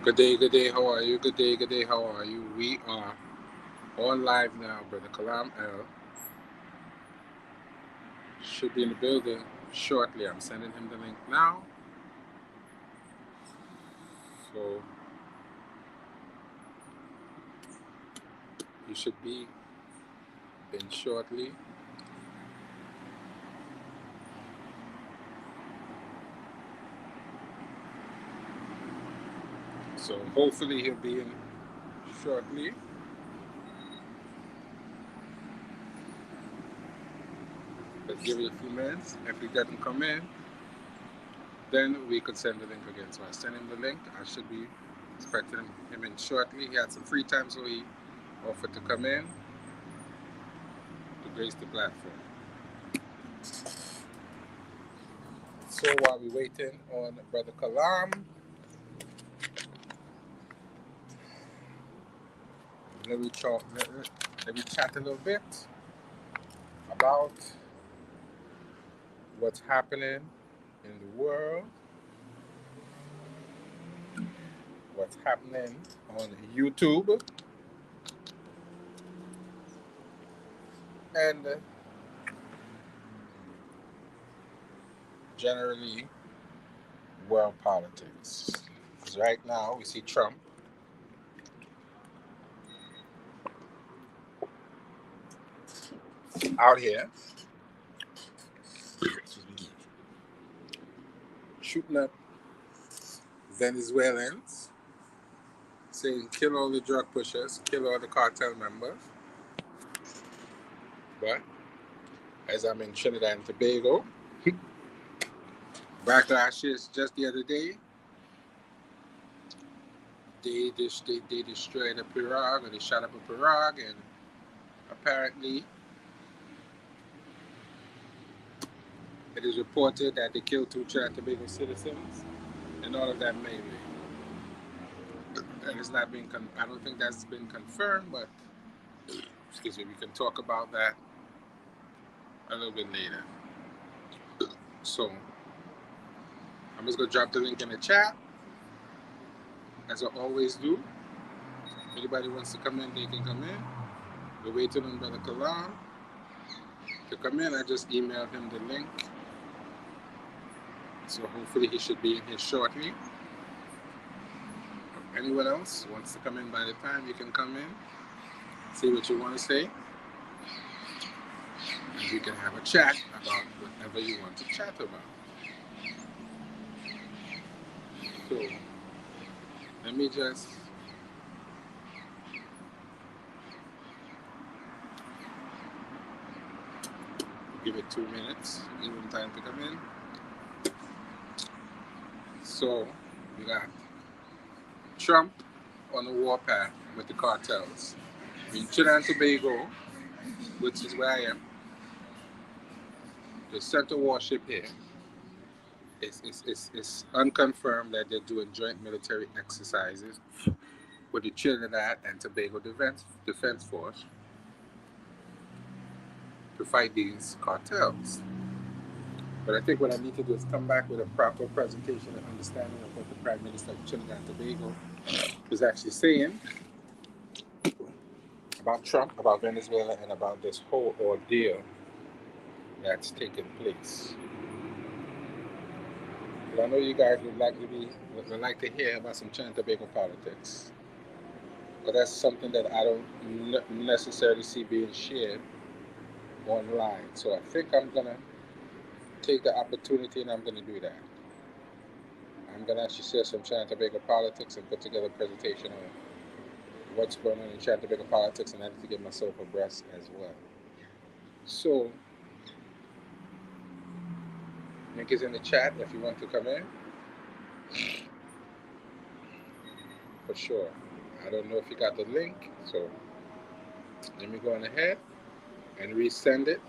Good day, how are you? Good day, how are you? We are on live now, Brother Kalam L. Should be in the building shortly. I'm sending him the link now. So he should be in shortly. So hopefully he'll be in shortly. Let's give it a few minutes. If he doesn't come in, then we could send the link again. So I sent him the link. I should be expecting him in shortly. He had some free time, so he offered to come in to grace the platform. So while we're waiting on Brother Kalam, let me chat a little bit about what's happening in the world, what's happening on YouTube, and generally world politics. Because right now we see Trump out here shooting up Venezuelans, saying kill all the drug pushers, kill all the cartel members. But as I'm in Trinidad and Tobago, backlash is just the other day. They destroyed a pirogue, or they shot up a pirogue, and apparently it is reported that they killed two Trinidad and Tobago citizens, and all of that maybe. And it's not being, I don't think that's been confirmed, but excuse me, we can talk about that a little bit later. So I'm just gonna drop the link in the chat, as I always do. If anybody wants to come in, they can come in. We're waiting on Brother Kalam to come in. I just emailed him the link, so hopefully he should be in here shortly. If anyone else wants to come in by the time, you can come in, say what you want to say, and we can have a chat about whatever you want to chat about. So let me just give it 2 minutes, give him time to come in. So we got Trump on the warpath with the cartels. In Trinidad and Tobago, which is where I am, the center warship here is unconfirmed that they're doing joint military exercises with the Trinidad and Tobago Defense Force to fight these cartels. But I think what I need to do is come back with a proper presentation and understanding of what the Prime Minister of Trinidad and Tobago is actually saying about Trump, about Venezuela, and about this whole ordeal that's taken place. But I know you guys would like to hear about some Trinidad and Tobago politics. But that's something that I don't necessarily see being shared online. So I think I'm gonna take the opportunity and I'm gonna do that. I'm gonna actually share some Trinidad and Tobago politics and put together a presentation on what's going on in Trinidad and Tobago politics, and I need to get myself abreast as well. So link is in the chat if you want to come in. For sure. I don't know if you got the link, so let me go on ahead and resend it.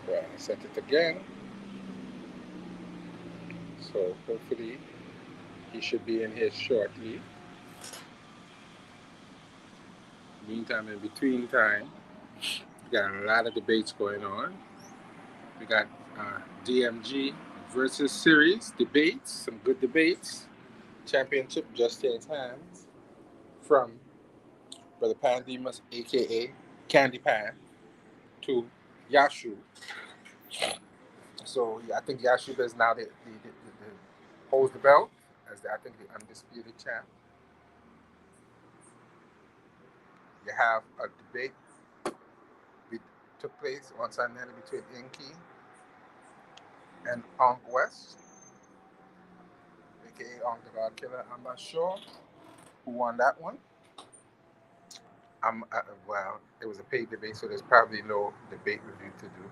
Well, I sent it again. So hopefully he should be in here shortly. Meantime, in between time, we got a lot of debates going on. We got DMG versus series debates, some good debates. Championship just changed hands from Brother Pandemus, aka Candy Pan, to Yashu. So yeah, I think Yashu is now the holds the belt as I think the undisputed champ. You have a debate that took place on Sunday between Inky and Unk West, aka Unk the God Killer. I'm not sure who won that one. Well, it was a paid debate, so there's probably no debate review to do.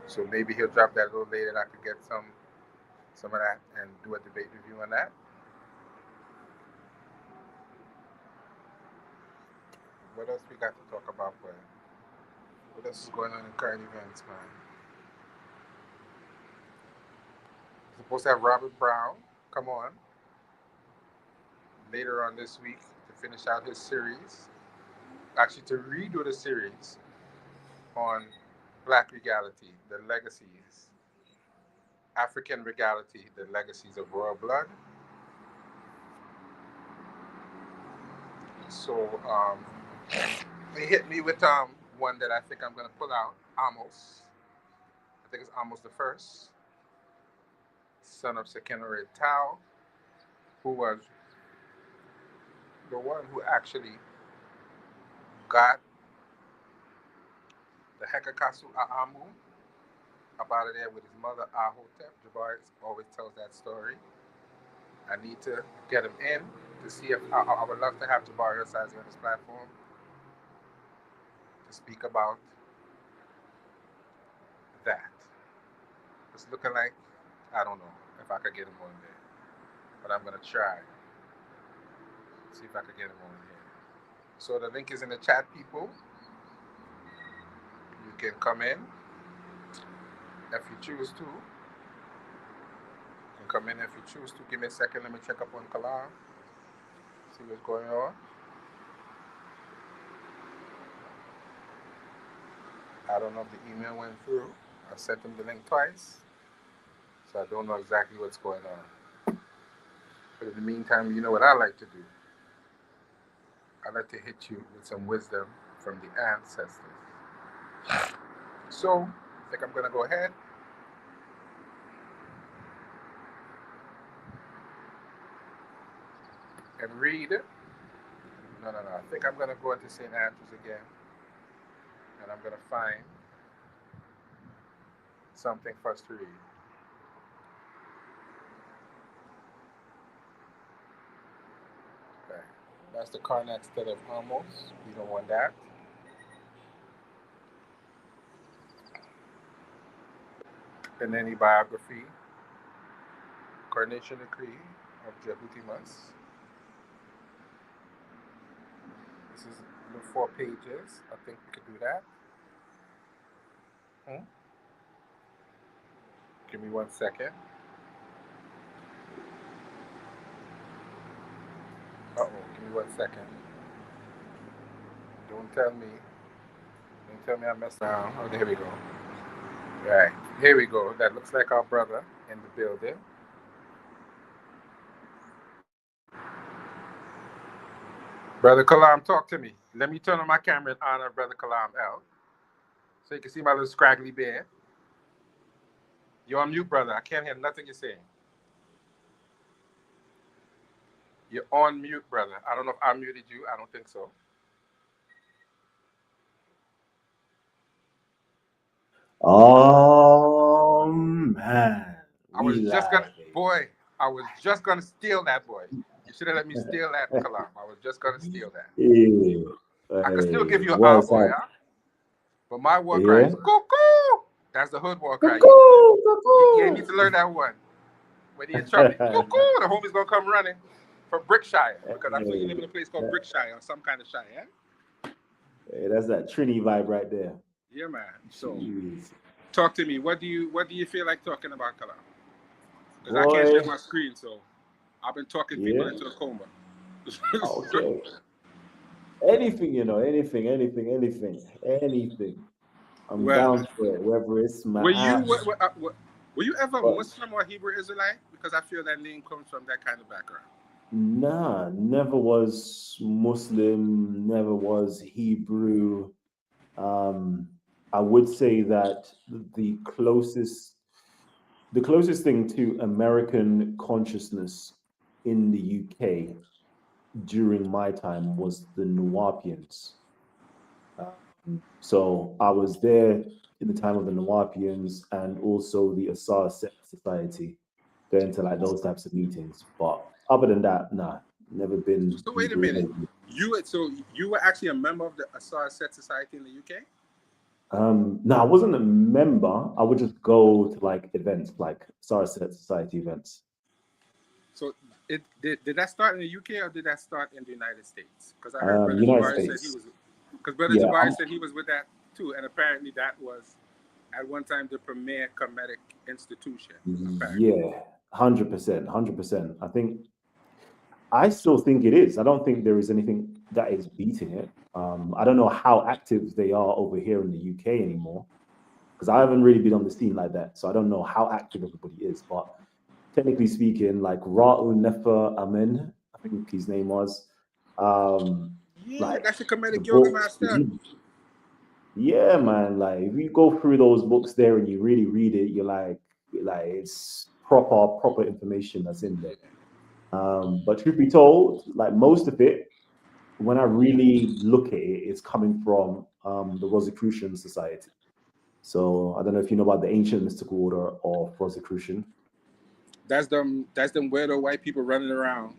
So maybe he'll drop that a little later, and I could get some of that and do a debate review on that. What else we got to talk about, boy? What else is going on in current events, man? We're supposed to have Robert Brown come on later on this week to finish out his series. Actually, to redo the series on Black Regality, the legacies, African Regality, the legacies of royal blood. So he hit me with one that I think I'm gonna pull out. Amos. I think it's Amos the First, son of Sekenore Tao, who was the one who actually got the Hekakasu Aamu up out of there with his mother Ahotep. Jabari always tells that story. I need to get him in to see if I would love to have Jabari Osazi on this platform to speak about that. It's looking like I don't know if I could get him on there, but I'm gonna try. See if I could get him on here. So the link is in the chat, people. You can come in if you choose to. You can come in if you choose to. Give me a second. Let me check up on Kalam. See what's going on. I don't know if the email went through. I sent him the link twice, so I don't know exactly what's going on. But in the meantime, you know what I like to do? I like to hit you with some wisdom from the ancestors. So, I think I'm going to go ahead and read it. No. I think I'm going to go into St. Andrews again, and I'm going to find something for us to read. Okay. That's the Karnak instead of Amos. We don't want that. And any biography, Coronation Decree of Jebutimus. This is the 4 pages. I think we could do that. Give me 1 second. Give me 1 second. Don't tell me I messed around. Oh, there we go. Right, here we go. That looks like our brother in the building. Brother Kalam, talk to me. Let me turn on my camera in honor of Brother Kalam L, so you can see my little scraggly beard. You're on mute, brother. I can't hear nothing you're saying. You're on mute, brother. I don't know if I muted you. I don't think so. Oh man, I was just gonna steal that, boy. You should have let me steal that, Kalam. I was just gonna steal that. Yeah. I could still give you an What's boy, up? huh? But my war cry Yeah. is cuckoo. That's the hood war cry. You need to learn that one. When you're in trouble, cuckoo, the homie's gonna come running from Brickshire, because I feel you live in a place called Brickshire or some kind of shire, yeah? Hey, that's that Trini vibe right there. Yeah, man. So Jeez. Talk to me. What do you feel like talking about, kalam? Because I can't share Boy, my screen, so I've been talking people yeah. into a coma. Okay. Anything, anything. I'm Well, down for it, whether it's my were you ass. were you ever But Muslim or Hebrew Israelite? Because I feel that name comes from that kind of background. nah, never was Muslim, never was Hebrew. Um, I would say that the closest thing to American consciousness in the UK during my time was the Nawapians. So I was there in the time of the Nawapians and also the Asar Society, going to like those types of meetings. But other than that, nah, never been So wait a Hebrew. minute. You were actually a member of the Asar Set Society in the UK. No, I wasn't a member. I would just go to like events, like Asar Society events. So did that start in the UK or did that start in the United States? Because I heard Brother United Jabari said he States. was. Because Brother Yeah, Jabari said he was with that too, and apparently that was at one time the premier Kemetic institution. Apparently. yeah, 100%, 100%. I still think it is. I don't think there is anything that is beating it. I don't know how active they are over here in the UK anymore because I haven't really been on the scene like that. So I don't know how active everybody is. But technically speaking, like Ra'u Nefer Amen, I think his name was, um, Yeah, like that's the the Kemetic yoga books. master. Yeah, man. Like if you go through those books there and you really read it, you're like it's proper information that's in there. But truth be told, like most of it, when I really look at it, it's coming from the Rosicrucian Society. So I don't know if you know about the ancient mystical order of Rosicrucian. That's them weirdo white people running around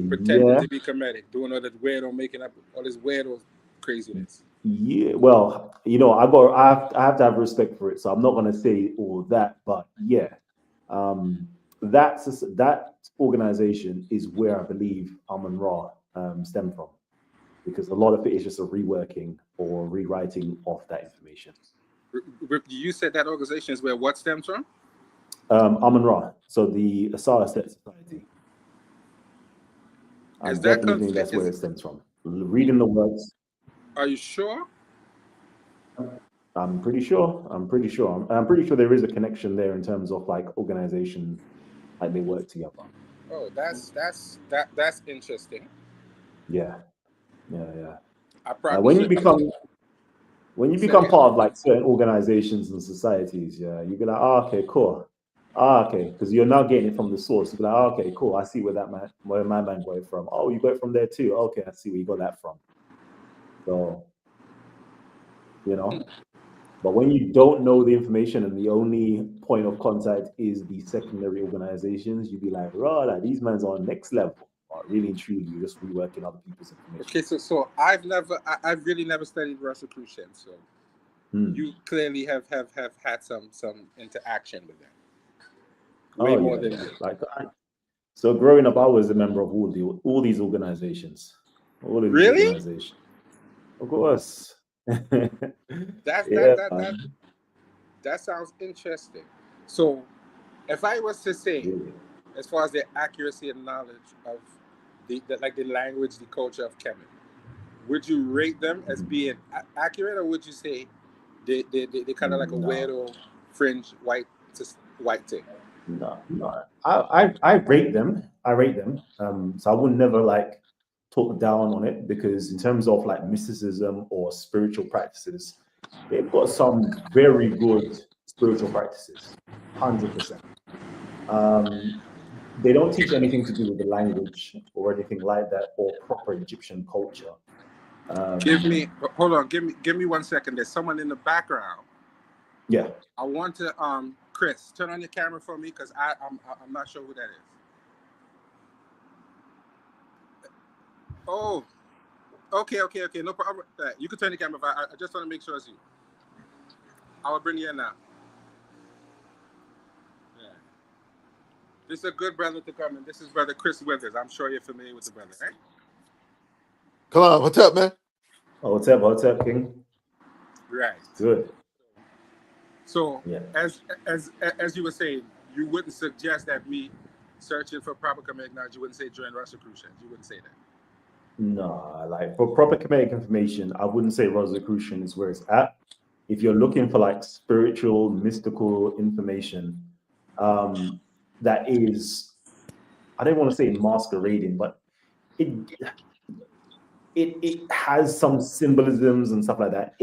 pretending Yeah, to be Kemetic, doing all that weirdo, making up all this weirdo craziness. yeah. Well, I have to have respect for it, so I'm not gonna say all that, but yeah, um, that organization is where I believe Amun Ra stem from, because a lot of it is just a reworking or rewriting of that information. You said that organization is where what stems from? Amun Ra, so the Asara Set Society. I Is that definitely think conflict? that's where it stems from. Reading the words, Are you sure? I'm pretty sure. I'm pretty sure there is a connection there in terms of like organization, like they work together. Oh, that's interesting. Yeah, yeah, yeah. I probably When you should become say again. part of like certain organizations and societies, yeah, you be like, oh, okay, cool. Ah, okay, because you're now getting it from the source. You be like, oh, okay, cool. I see where my man got it from. Oh, you got it from there too. Okay, I see where you got that from. So, you know, but when you don't know the information and the only point of contact is the secondary organizations, you be like, right, like, these men's on next level. But really and truly, you're just reworking other people's information. Okay, so I've really never studied Rosicrucian, so Hmm. you clearly have had some interaction with them, way Oh more yeah, than yeah. me. So growing up, I was a member of all these organizations, all of these Really? organizations. Of course. That's Yeah, that that sounds interesting. So, if I was to say, really. as far as the accuracy and knowledge of the language, the culture of Kemet, would you rate them as Mhm. being accurate, or would you say they kind of like a No, weirdo fringe white thing? no. I rate them. I rate them. So I would never like talk down on it because in terms of like mysticism or spiritual practices, they've got some very good spiritual practices. 100%. Um, they don't teach anything to do with the language or anything like that or proper Egyptian culture. Give Um, me hold on. Give me 1 second. There's someone in the background. yeah. I want to Chris, turn on your camera for me because I'm not sure who that is. Oh, okay. No problem. You can turn the camera. I just want to make sure it's you. I will bring you in now. Yeah. This is a good brother to come in. This is brother Chris Withers. I'm sure you're familiar with the brother, right? Come on, what's up, man? Oh, what's up? What's up, King? Right. Good. So Yeah. as you were saying, you wouldn't suggest that we searching for proper Kemetic knowledge. You wouldn't say join Rosicrucians. You wouldn't say that. No, like for proper Kemetic information, I wouldn't say Rosicrucian is where it's at. If you're looking for like spiritual, mystical information, that is, I don't want to say masquerading, but it it has some symbolisms and stuff like that.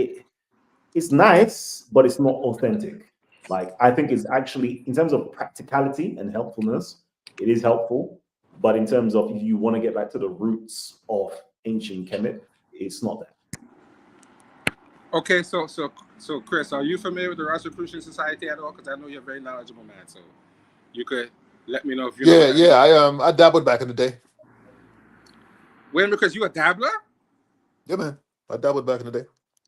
It's nice, but it's not authentic. Like I think it's actually in terms of practicality and helpfulness, it is helpful. But in terms of if you want to get back to the roots of ancient Kemet, it's not that. Okay, so Chris, are you familiar with the Rosicrucian Society at all? Because I know you're a very knowledgeable man, so you could let me know if you know Yeah, that. yeah. I dabbled back in the day. Wait, because you a dabbler? Yeah, man. I dabbled back in the day.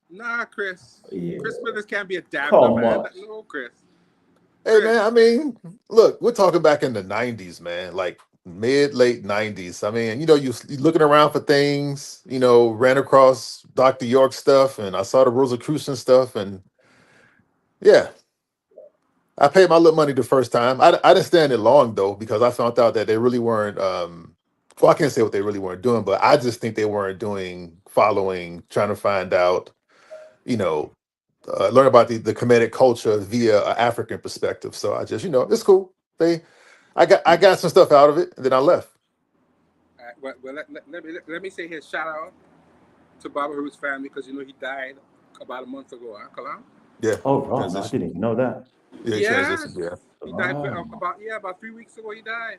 Nah, Chris. Yeah. Chris Smithers can't be a dabbler, Come man. on. No, Chris. Hey, man. I mean, look, we're talking back in the '90s, man. Like late '90s. I mean, you looking around for things. Ran across Dr. York stuff, and I saw the Rosicrucian stuff, and yeah, I paid my little money the first time. I didn't stand it long though, because I found out that they really weren't. Well, I can't say what they really weren't doing, but I just think they weren't following, trying to find out, learn about the Kemetic culture via an African perspective. So I just, it's cool. I got some stuff out of it, and then I left. Well, let me say here, shout out to Baba Haru's family, because he died about a month ago, huh, Kalam? Yeah. Oh, wrong. I didn't even know that. Yeah, he transitioned. Yeah. He died Ah. about 3 weeks ago. He died.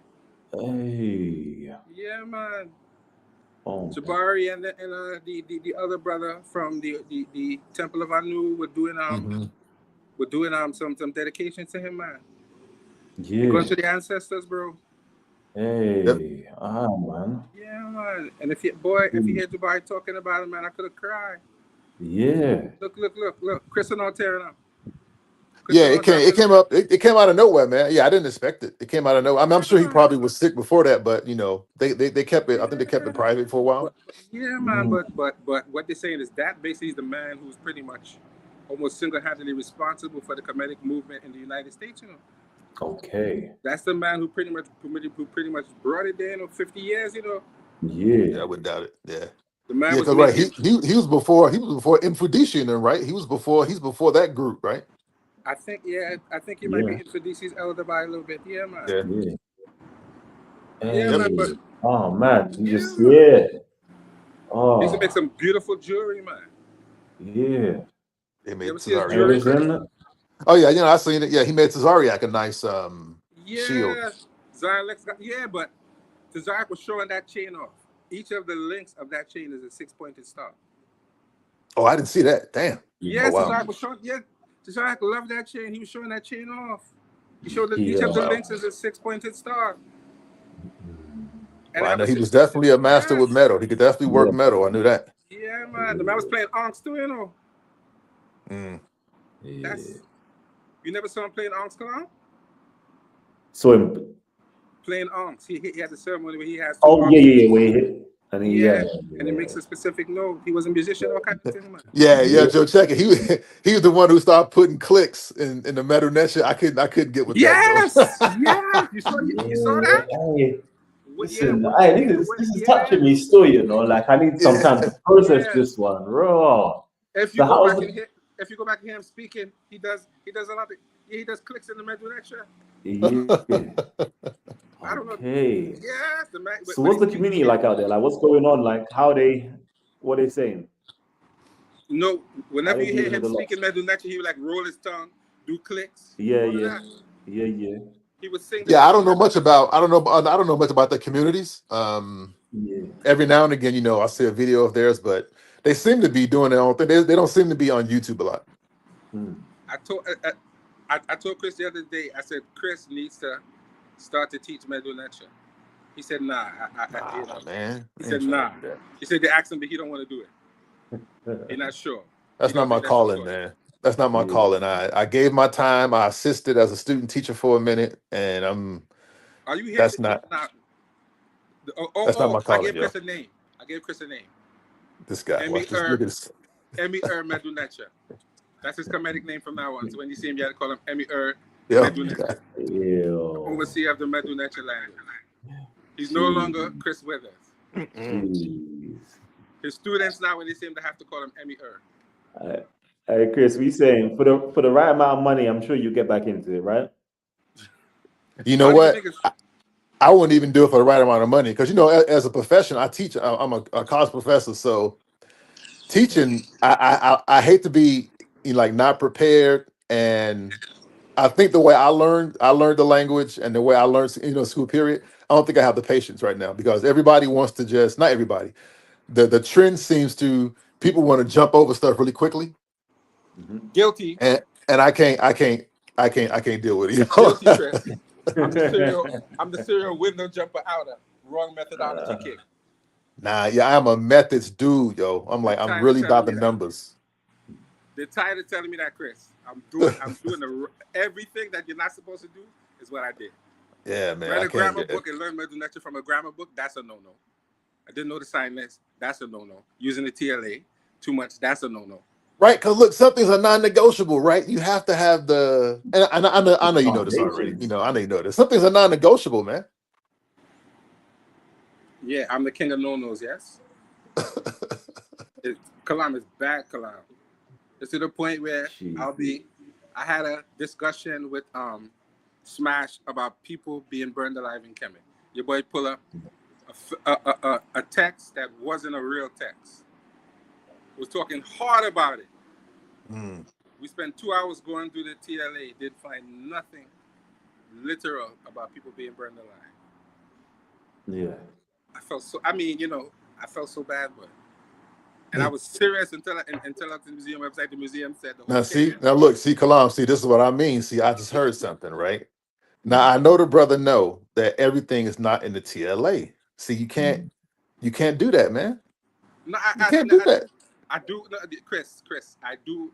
Hey. Yeah, man. Oh. Jabari and the other brother from the Temple of Anu were doing some dedication to him, man. Yeah. Going to the ancestors, bro. Hey. Yep. Man. Yeah, man. And if you hear Jabari talking about it, man, I could have cried. Yeah. Look. Chris and Altera now. Yeah, it came up. It came out of nowhere, man. Yeah, I didn't expect it. It came out of nowhere. I mean, I'm sure he probably was sick before that, but they kept it. I think they kept it private for a while. Yeah, man. But what they're saying is that basically is the man who's pretty much almost single-handedly responsible for the Kemetic movement in the United States. Okay. That's the man who pretty much brought it there. 50 years. Yeah. I wouldn't doubt it. Yeah. The man Yeah, was because right, making, he was before Infudician, right? He's before that group, right? I think he might be Infidici's elder by a little bit. Yeah, man. Yeah. Hey. Man. But Oh man, you just he used to make some beautiful jewelry, man. Yeah. They made You ever see his jewelry? Oh yeah, I seen it. Yeah, he made Tazariak a nice shield. Yeah, but Tazariak was showing that chain off. Each of the links of that chain is a 6-pointed star. Oh, I didn't see that. Damn. Yes, wow. Tazariak was showing. Yeah, Tazariak loved that chain. He was showing that chain off. He showed that each of the links is a 6-pointed star. And I know he was definitely a master with metal. He could definitely work metal. I knew that. Yeah, man. The man was playing Onks too, You never saw him playing Onks, Kalam? So him playing Onks. He had a ceremony where he has. Where he hit. And he makes a specific note. He was a musician, all kind of thing, man. Yeah, Joe, check it. He was the one who started putting clicks in the metal net. I couldn't get with that. Yeah. You saw that? Hey. Listen, this is touching me still, Like I need some time to process this one, raw. If you go back and hear him speaking, he does a lot of he does clicks in the metal lecture. I don't know. Okay. Yeah, the man. So what's the community like out there? Like what's going on? Like what are they saying? No, whenever you hear him speaking metal lecture, he would like roll his tongue, do clicks. Yeah. He was singing. Yeah, I don't know much about the communities. Every now and again, I see a video of theirs, but they seem to be doing their own thing. They don't seem to be on YouTube a lot. I told Chris the other day. I said Chris needs to start to teach metal lecture. He said, "Nah, man." He said, "Nah." He said they asked him, but he don't want to do it. He's not sure. That's not my calling, man. That's not my calling. I gave my time. I assisted as a student teacher for a minute, and Are you here? That's not. That's not my calling. I gave Chris a name. This guy. Emmy Medunacha. That's his comedic name from now on. So when you see him, you gotta call him Emir Yeah. Meduneche, Ew. overseer of the Meduneche language. He's no Jeez. longer Chris Withers. Jeez. His students now, when they see him, they have to call him Emir. Hey, Chris, we saying for the right amount of money, I'm sure you get back into it, right? You know How do you what? think it's I wouldn't even do it for the right amount of money because as a profession, I teach. I'm a college professor, so teaching. I hate to be like not prepared, and I think the way I learned the language, and the way I learned school period. I don't think I have the patience right now because everybody wants to just not everybody. The trend seems to people want to jump over stuff really quickly, guilty? and I can't deal with it. Guilty, Chris. I'm the serial window jumper outer. Wrong methodology kick. Nah, yeah, I'm a methods dude, yo. I'm really about the numbers. They're tired of telling me that, Chris. I'm doing everything that you're not supposed to do is what I did. Yeah, man. Read I a can't grammar get book and learn Meduneche from a grammar book. That's a no-no. I didn't know the sign list. That's a no-no. Using the TLA too much. That's a no-no. right, because look, some things are non-negotiable, right? You have to have the, and I know you know this already. I know you know this. Some things are non-negotiable, man. Yeah, I'm the king of no-nos. Yes. Kalam is bad, Kalam. It's to the point where I had a discussion with Smash about people being burned alive in Kemet. Your boy pull up a text that wasn't a real text. Was talking hard about it. We spent 2 hours going through the TLA. Did find nothing literal about people being burned alive. Yeah. I felt so. I felt so bad, but. And I was serious until at the museum website, the museum said the look, Kalam, this is what I mean. I just heard something, right? Now I know the brother know that everything is not in the TLA. See, you can't do that, man. No, you can't do that. I do, Chris. I do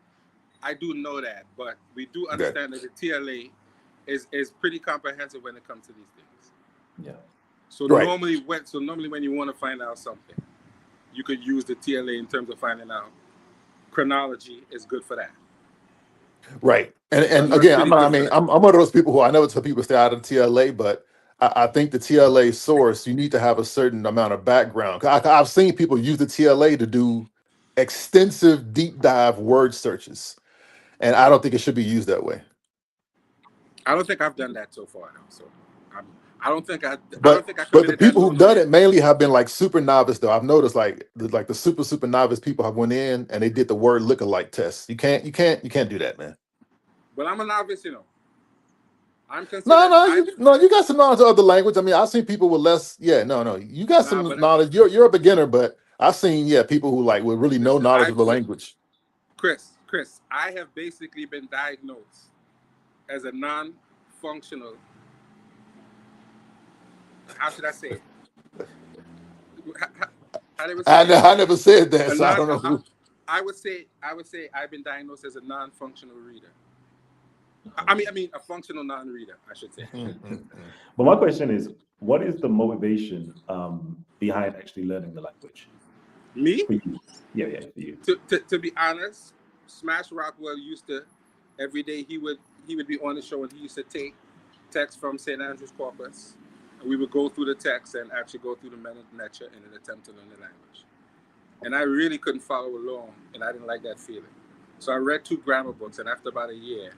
know that, but we do understand that the TLA is pretty comprehensive when it comes to these things. Yeah. So normally when you want to find out something, you could use the TLA in terms of finding out. Chronology is good for that. Right. And again, I'm one of those people who I know some people stay out of the TLA, but I think the TLA source, you need to have a certain amount of background. I've seen people use the TLA to do extensive deep dive word searches, and I don't think it should be used that way. I don't think I've done that so far, though. So I don't think I. But the people who've done it mainly have been like super novice, though. I've noticed like the super novice people have went in and they did the word lookalike test. You can't do that, man. But I'm a novice, I'm considered. No, you got some knowledge of other language. I mean, I've seen people with less. Yeah, no, you got some knowledge. You're a beginner, but I've seen people who like with really no knowledge of the language. Chris, I have basically been diagnosed as a non-functional. How should I say it? I never said that, so I don't know. I would say I've been diagnosed as a non-functional reader. I mean a functional non-reader, I should say. But my question is, what is the motivation behind actually learning the language? Me? For you. Yeah, for you. To be honest, Smash Rockwell used to every day he would be on the show and he used to take text from St. Andrew's Corpus. And we would go through the text and actually go through the Meduneche in an attempt to learn the language. And I really couldn't follow along, and I didn't like that feeling. So I read 2 grammar books, and after about a year,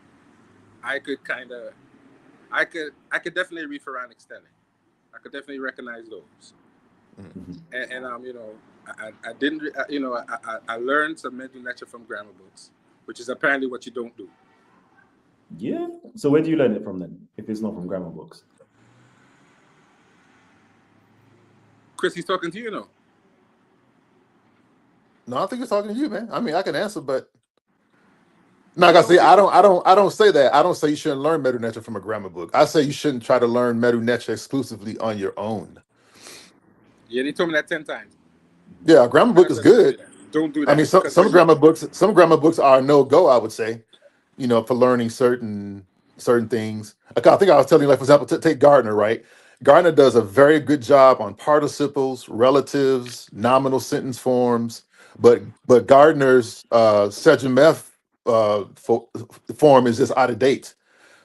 I could definitely read Pharaonic spelling. I could definitely recognize those. And I didn't, I learned some Meduneche from grammar books, which is apparently what you don't do. Yeah. So where do you learn it from then, if it's not from grammar books? Chris, he's talking to you, No, I think he's talking to you, man. I mean, I can answer, but no, like I say, I don't say that. I don't say you shouldn't learn Meduneche from a grammar book. I say you shouldn't try to learn Meduneche exclusively on your own. Yeah, they told me that 10 times. Yeah, a grammar book is good. Don't do that. I mean, some grammar books are no go, I would say, for learning certain things. I think I was telling you, like, for example, take Gardner, right? Gardner does a very good job on participles, relatives, nominal sentence forms, but Gardner's Sejum F form is just out of date.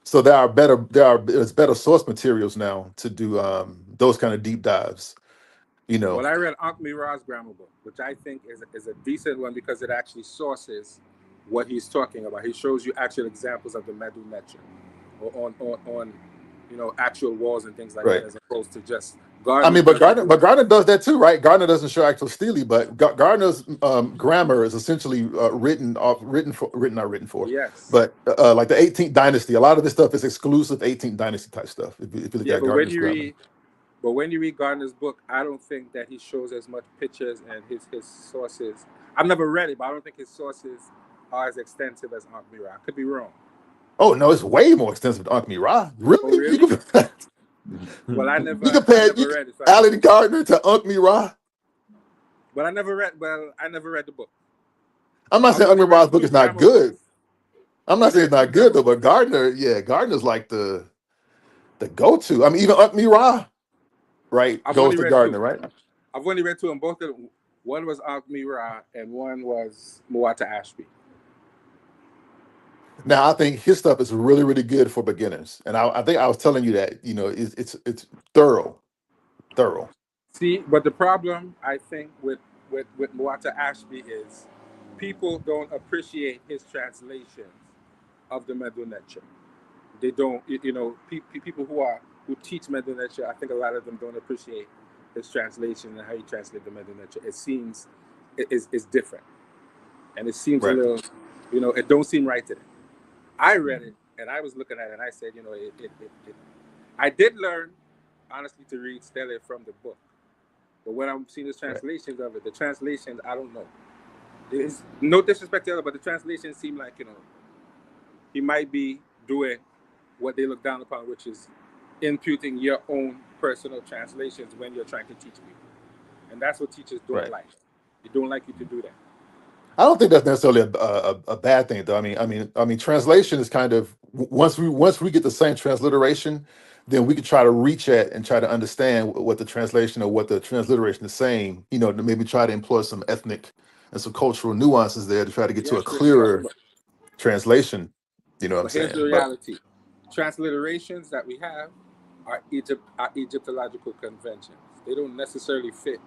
So there's better source materials now to do those kind of deep dives. You know, Well, I read Ankh Miraj's grammar book, which I think is a decent one because it actually sources what he's talking about. He shows you actual examples of the Medu Neter or on actual walls and things like right? that, as opposed to just I Gardner mean, but does it. Gardner does that too, right? Gardner doesn't show actual Steely, but Gardner's grammar is essentially not written for, Yes. but like the 18th dynasty. A lot of this stuff is exclusive 18th dynasty type stuff. If you look Yeah, at Gardner's grammar, but when you read Gardner's book, I don't think that he shows as much pictures and his sources. I've never read it, but I don't think his sources are as extensive as Ankh Miraj. I could be wrong. oh no, it's way more extensive than Ankh Miraj. Oh, Really? really? Well, I You never compare read it. So Alan Gardner to Ankh Miraj? but I never read. Well, I never read the book. I'm not I've saying Ankh only read Miraj's book is two not grammar good. books. I'm I've not only saying it's read two not good grammar though, but books. Gardner's like the go-to. I mean, even Ankh Miraj, right, I've goes only to read Gardner, two. right? I've only read two, and both of them. One was Ankh Miraj, and one was Muwatta Ashby. Now I think his stuff is really, really good for beginners, and I think I was telling you that it's thorough. See, but the problem I think with Muwatta Ashby is people don't appreciate his translations of the Medu Neter. They don't, people who teach Medu Neter, I think a lot of them don't appreciate his translation and how he translates the Medu Neter. It seems is different, and it seems a Right. little, it don't seem right to them. I read it and I was looking at it and I said, I did learn honestly to read Stele from the book. But when I'm seeing the translations of it, the translations, I don't know. There's no disrespect to other, but the translations seem like, he might be doing what they look down upon, which is imputing your own personal translations when you're trying to teach people. And that's what teachers don't Right. like. They don't like you to do that. I don't think that's necessarily a bad thing, though. I mean, translation is kind of once we get the same transliteration, then we can try to reach at and try to understand what the translation or what the transliteration is saying. To maybe try to employ some ethnic and some cultural nuances there to try to get to a clearer translation. You know what I'm But here's saying? the reality: transliterations that we have are Egyptological conventions. They don't necessarily fit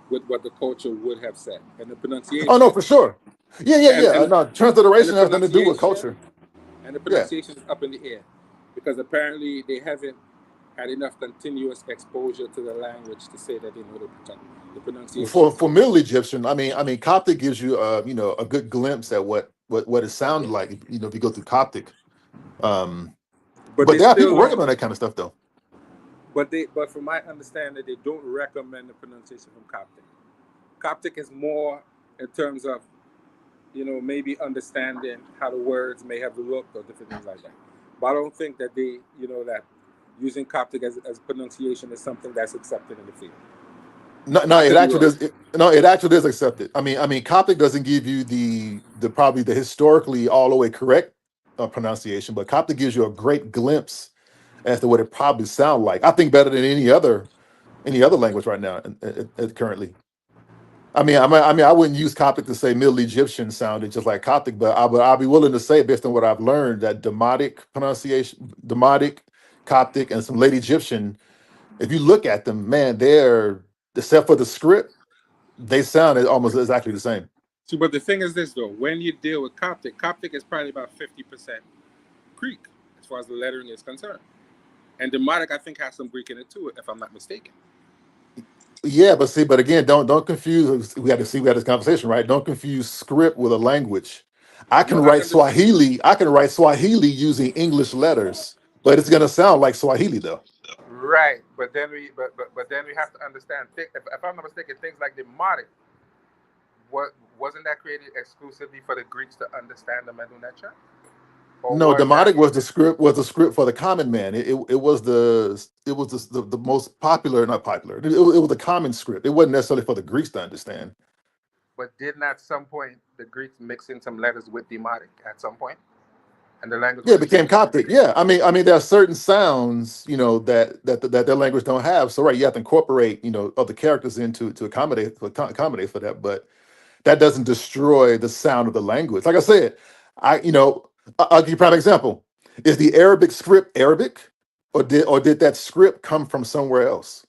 with what the culture would have said, and the pronunciation. Oh no, for sure. Yeah. And No, the transliteration has nothing to do with pronunciation culture. and the Yeah. pronunciation is up in the air because apparently they haven't had enough continuous exposure to the language to say that they know the pronunciation. For Middle Egyptian, I mean, Coptic gives you a good glimpse at what it sounded like. If you go through Coptic, but they there are still people working don't. on that kind of stuff though. But from my understanding, they don't recommend the pronunciation from Coptic. Coptic is more in terms of maybe understanding how the words may have looked or different things like that. But I don't think that that using Coptic as pronunciation is something that's accepted in the field. No, it actually does. It actually is accepted. I mean, Coptic doesn't give you the probably the historically all the way correct pronunciation, but Coptic gives you a great glimpse as to what it probably sound like. I think better than any other language right now currently. I mean, I wouldn't use Coptic to say Middle Egyptian sounded just like Coptic, but I'll be willing to say, based on what I've learned, that Demotic, Coptic, and some late Egyptian, if you look at them, man, they're, except for the script, they sound almost exactly the same. See, but the thing is this though: when you deal with Coptic is probably about 50% Greek as far as the lettering is concerned, and Demotic I think has some Greek in it too, if I'm not mistaken. Yeah, but again, don't confuse. We had this conversation, right? Don't confuse script with a language. I can write Swahili. I can write Swahili using English letters, but it's gonna sound like Swahili though. Right, but then we have to understand. If I'm not mistaken, things like Demotic, wasn't that created exclusively for the Greeks to understand the Medu Neter? No, Demotic was the script for the common man. It was the most popular, not popular. It was the common script. It wasn't necessarily for the Greeks to understand. But didn't at some point the Greeks mix in some letters with Demotic at some point, and the language? Yeah, it became Coptic. Yeah, I mean, there are certain sounds, that their language don't have. So right, you have to incorporate, other characters into to accommodate for that. But that doesn't destroy the sound of the language. Like I said, I'll give you a prime example. Is the Arabic script Arabic, or did that script come from somewhere else?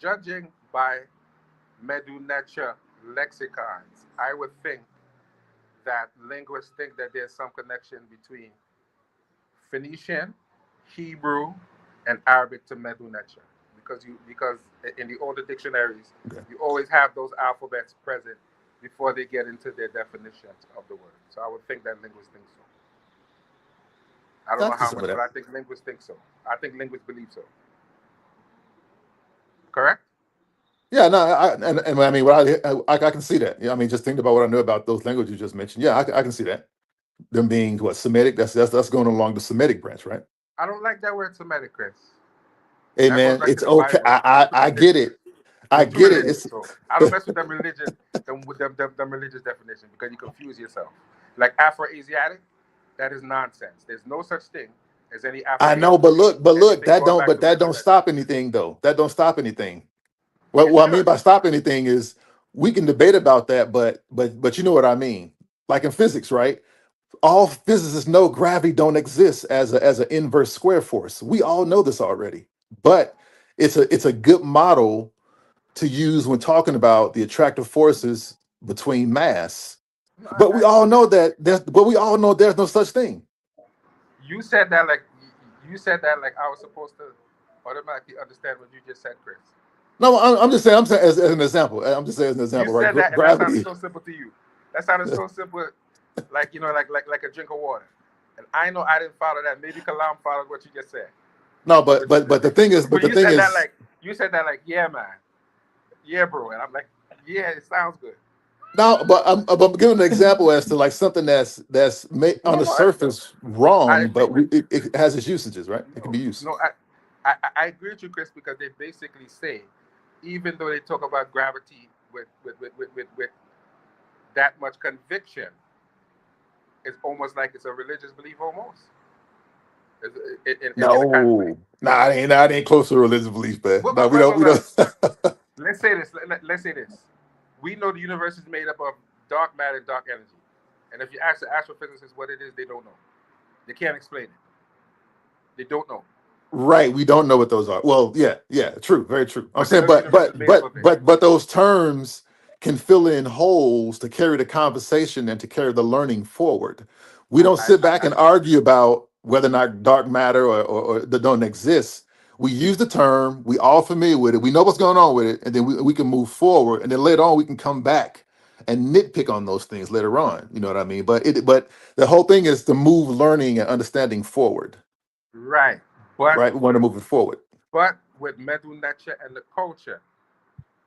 Judging by Medu Neter lexicons, I would think that linguists think that there's some connection between Phoenician, Hebrew, and Arabic to Medu Neter, because in the older dictionaries Okay. you always have those alphabets present before they get into their definitions of the word. So I would think that linguists think so. I don't I know can see how some much, of but that. I think linguists think so. I think linguists believe so. Correct? Yeah, no, and I mean, I can see that. Yeah, I mean, just think about what I know about those languages you just mentioned. Yeah, I can see that. Them being what Semitic. That's going along the Semitic branch, right? I don't like that word Semitic, Chris. Hey, That goes man, back to it's the okay. Bible. I get it. I There's two get it. religions, It's so I don't mess with them religion, them religious definition because you confuse yourself. Like Afro-Asiatic, that is nonsense. There's no such thing as any I know, Afro-Asiatic. but look, Everything going back but to that Medu don't Neter. stop anything though. That don't stop anything. What It what I mean should. by stop anything is we can debate about that, but you know what I mean. Like in physics, right? All physicists know gravity don't exist as an inverse square force. We all know this already. But it's a good model to use when talking about the attractive forces between mass. No, But we all know that there's no such thing. you said that like you said that like I was supposed to automatically understand what you just said, Chris. No, I'm just saying. I'm saying as an example. I'm just saying as an You example, right? said that, and that sounded Gravity. so simple to you. That sounded so simple, like like a drink of water. And I know I didn't follow that. Maybe Kalam followed what you just said. No, but But, but but the thing is, but but the thing is, you said that like yeah man, yeah bro, and I'm like yeah it sounds good. no, but I'm giving an example as to like something on No the no surface I wrong, agree but with it has its usages, right? It can no be used. no I agree with you Chris because they basically say even though they talk about gravity with that much conviction, it's almost like it's a religious belief almost. It's- in a kind of way. No, nah, I ain't close to religious belief, man. Well, No, well, we well, don't. well, We well. don't. Let's say this. Let's say this. We know the universe is made up of dark matter and dark energy. And if you ask the astrophysicists what it is, they don't know. They can't explain it. They don't know. Right, we don't know what those are. Well, yeah, yeah, true, very true. I'm But they saying, know the universe is made up of it. but those terms can fill in holes to carry the conversation and to carry the learning forward. We don't sit back and argue about whether or not dark matter or that don't exist. We use the term, we all familiar with it, we know what's going on with it, and then we can move forward. And then later on, we can come back and nitpick on those things later on. You know what I mean? But the whole thing is to move learning and understanding forward, Right. But right? We want to move it forward. with Medu Neter and the culture,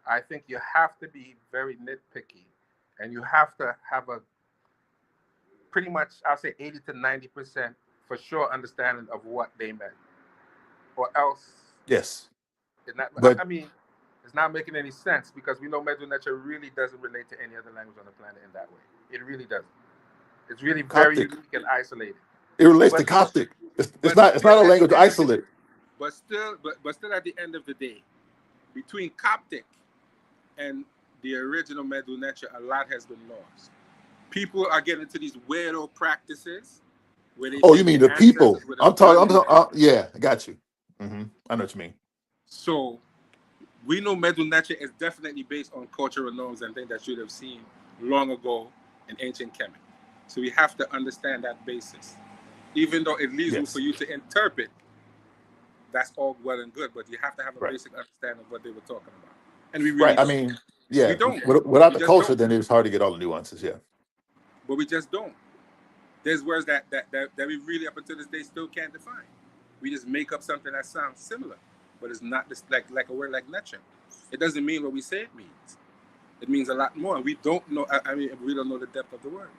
I think you have to be very nitpicky, and you have to have a pretty much I'll say 80 to 90% for sure understanding of what they meant, or else Yes. it's not. But I mean, it's not making any sense because we know Medu Neter really doesn't relate to any other language on the planet in that way. It really doesn't. It's really very Coptic, unique and isolated. it relates to But Coptic. It's but not still a at the language end of the isolate. but still at the end of the day, between Coptic and the original Medu Neter, a lot has been lost. People are getting into these weirdo practices where they Oh, you think mean their the people? ancestors would have I'm talking. done this. Yeah, I got you. I know what you mean. So we know Medu Neter is definitely based on cultural norms and things that you would have seen long ago in ancient Kemet. So we have to understand that basis. Even though it leaves room for Yes. you to interpret, that's all well and good, but you have to have a Right. basic understanding of what they were talking about. And we Right. really I don't. mean, We yeah. don't. Without We the just culture, don't. then it's hard to get all the nuances. Yeah. But we just don't. There's words that we really up until this day still can't define. We just make up something that sounds similar, but it's not just like a word like nature. It doesn't mean what we say it means. It means a lot more. We don't know. I mean, we don't know the depth of the word.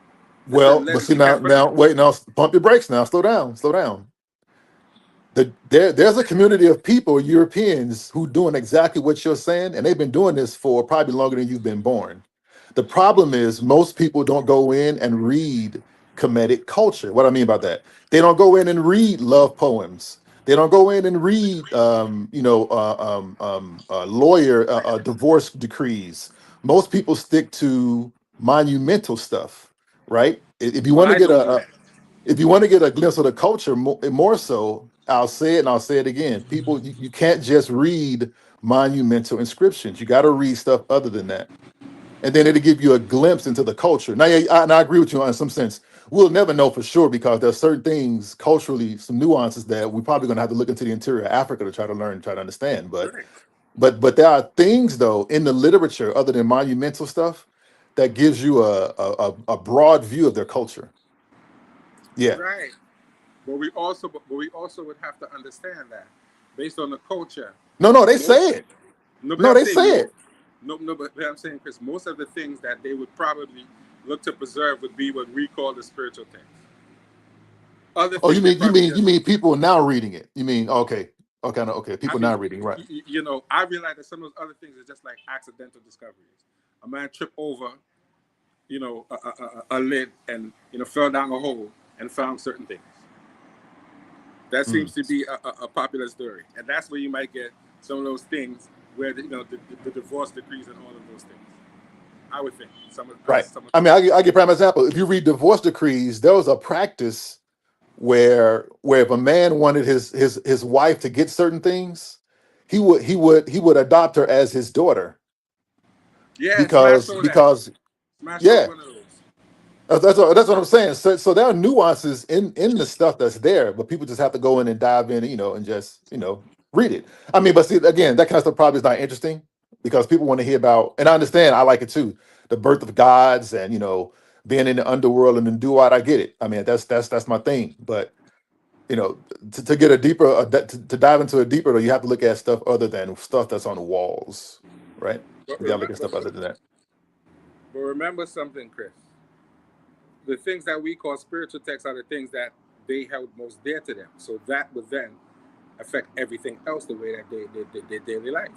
Well, but Let's see look now, at. But wait, now pump your brakes. Now, slow down, slow down. There's a community of people, Europeans, who doing exactly what you're saying, and they've been doing this for probably longer than you've been born. The problem is most people don't go in and read Kemetic culture. What I mean by that, they don't go in and read love poems. They don't go in and read, lawyer divorce decrees. Most people stick to monumental stuff, right? If you Well, want to I get don't do that. if you want to get a glimpse of the culture more so, I'll say it and I'll say it again. People, you can't just read monumental inscriptions. You got to read stuff other than that. And then it'll give you a glimpse into the culture. Now, yeah, and I agree with you in some sense. We'll never know for sure because there's certain things culturally, some nuances that we're probably going to have to look into the interior of Africa to try to learn, try to understand. Right. But there are things though in the literature other than monumental stuff that gives you a broad view of their culture. Yeah. Right. But we also would have to understand that based on the culture, No, they say most it. no, but No, I'm they saying say it. but I'm saying, Chris, most of the things that they would probably look to preserve would be what we call the spiritual things. Other Oh, things they probably you just, mean people now reading it? You mean okay, okay, no, okay, I people now mean, reading, right? I realize that some of those other things are just like accidental discoveries. A man tripped over, a lid and fell down a hole and found certain things. That Mm. seems to be a popular story, and that's where you might get some of those things where the divorce decrees and all of those things. I would think Right. some of I mean, I give prime example. If you read divorce decrees, there was a practice where if a man wanted his wife to get certain things, he would adopt her as his daughter yeah, smash because over that, smash over yeah, one of those. that's what I'm saying. So there are nuances in the stuff that's there, but people just have to go in and dive in, and just read it. I mean, but see, again, that kind of stuff probably is not interesting because people want to hear about, and I understand, I like it too, the birth of gods and being in the underworld and then do what I get it. I mean, that's my thing. But to get a deeper to dive into a deeper, though, you have to look at stuff other than stuff that's on the walls, right? But You gotta look remember, at stuff other than that. but remember something, Chris. The things that we call spiritual texts are the things that they held most dear to them. So that would then affect everything else the way that they their daily life,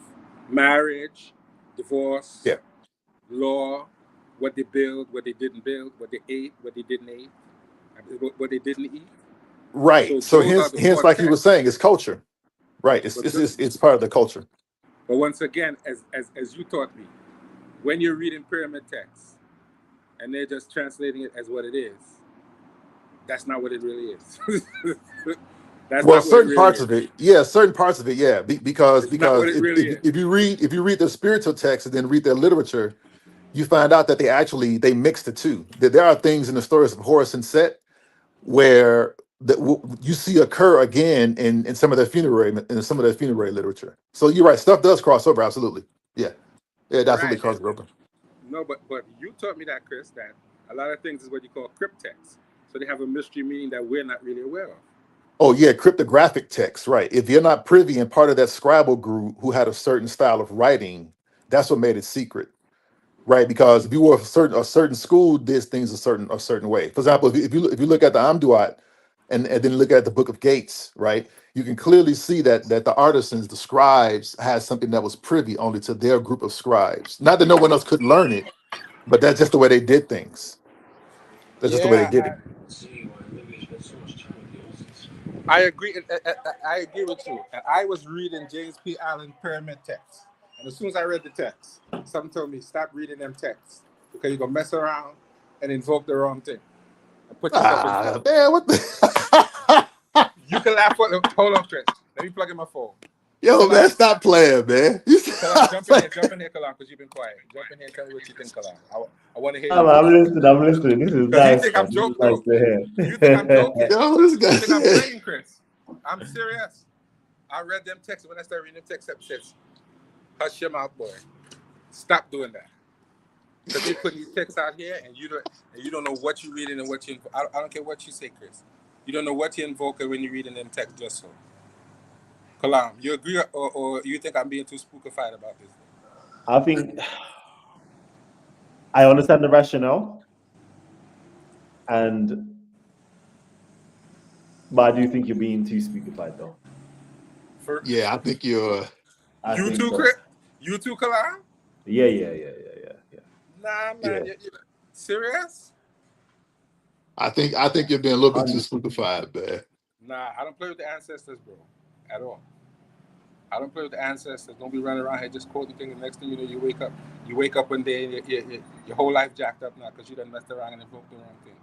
marriage, divorce, Yeah. law, what they build, what they didn't build, what they ate, what they didn't eat, what they didn't eat. Right. So So those are hence, the hence, core like you were texts. saying, it's culture. Right. It's But it's it's, it's part of the culture. once again, as you taught me, when you're reading pyramid texts and they're just translating it as what it is, that's not what it really is. That's Well, not what it certain really parts is. of it, yeah, certain parts of it, yeah, because It's not what it really is. if you read the spiritual text and then read their literature, you find out that they mix the two. That there are things in the stories of Horus and Set where you see occur again in some of their funerary literature. So you're right, stuff does cross over. Absolutely, yeah, yeah, it absolutely Right. crosses over. No, but you taught me that, Chris, that a lot of things is what you call cryptex. So they have a mystery meaning that we're not really aware of. Oh yeah, cryptographic text, right? If you're not privy and part of that scribal group who had a certain style of writing, that's what made it secret, right? Because if you were a certain school, did things a certain way. For example, if you look at the Amduat and then look at the Book of Gates, right? You can clearly see that the artisans, the scribes, had something that was privy only to their group of scribes. Not that no one else could learn it, but that's just the way they did things. That's just the way they Yeah, did it. I agree. I agree with you. And I was reading James P. Allen pyramid text, and as soon as I read the text, something told me stop reading them texts because you're gonna mess around and invoke the wrong thing and put yourself in Ah, trouble. man, what the? You can laugh. Hold on, Chris. Let me plug in my phone. Yo, man, Kalam, stop playing, man. You Kalam, stop playing. jump in here, Kalam, because you've been quiet. Jump in here and tell me what you think, Kalam. I want to hear I'm, you. I'm listening. I'm listening. This is Because you nice, think man. I'm This is joking. nice No, you think I'm to joking. Yo, this You guy think I'm said. playing, Chris. I'm serious. I read them texts. When I started reading them texts, it says, hush your mouth, boy. Stop doing that. Because they put these texts out here and you don't know what you're reading and what you. I don't care what you say, Chris. You don't know what you invoke when you're reading them texts just so. Kalam, you agree or you think I'm being too spookified about this? I think I understand the rationale, and but I do think you're being too speakified, though. For Yeah, I think you're. I you think too, so. Chris? You too, Kalam? Yeah. Nah, Yeah. man. You serious? I think you're being a little bit too Un- spookified, man. Nah, I don't play with the ancestors, bro. At all. I don't play with the ancestors. Don't be running around here just quoting things. The next thing you know, you wake up one day and your whole life jacked up now because you done messed around and invoked the wrong thing.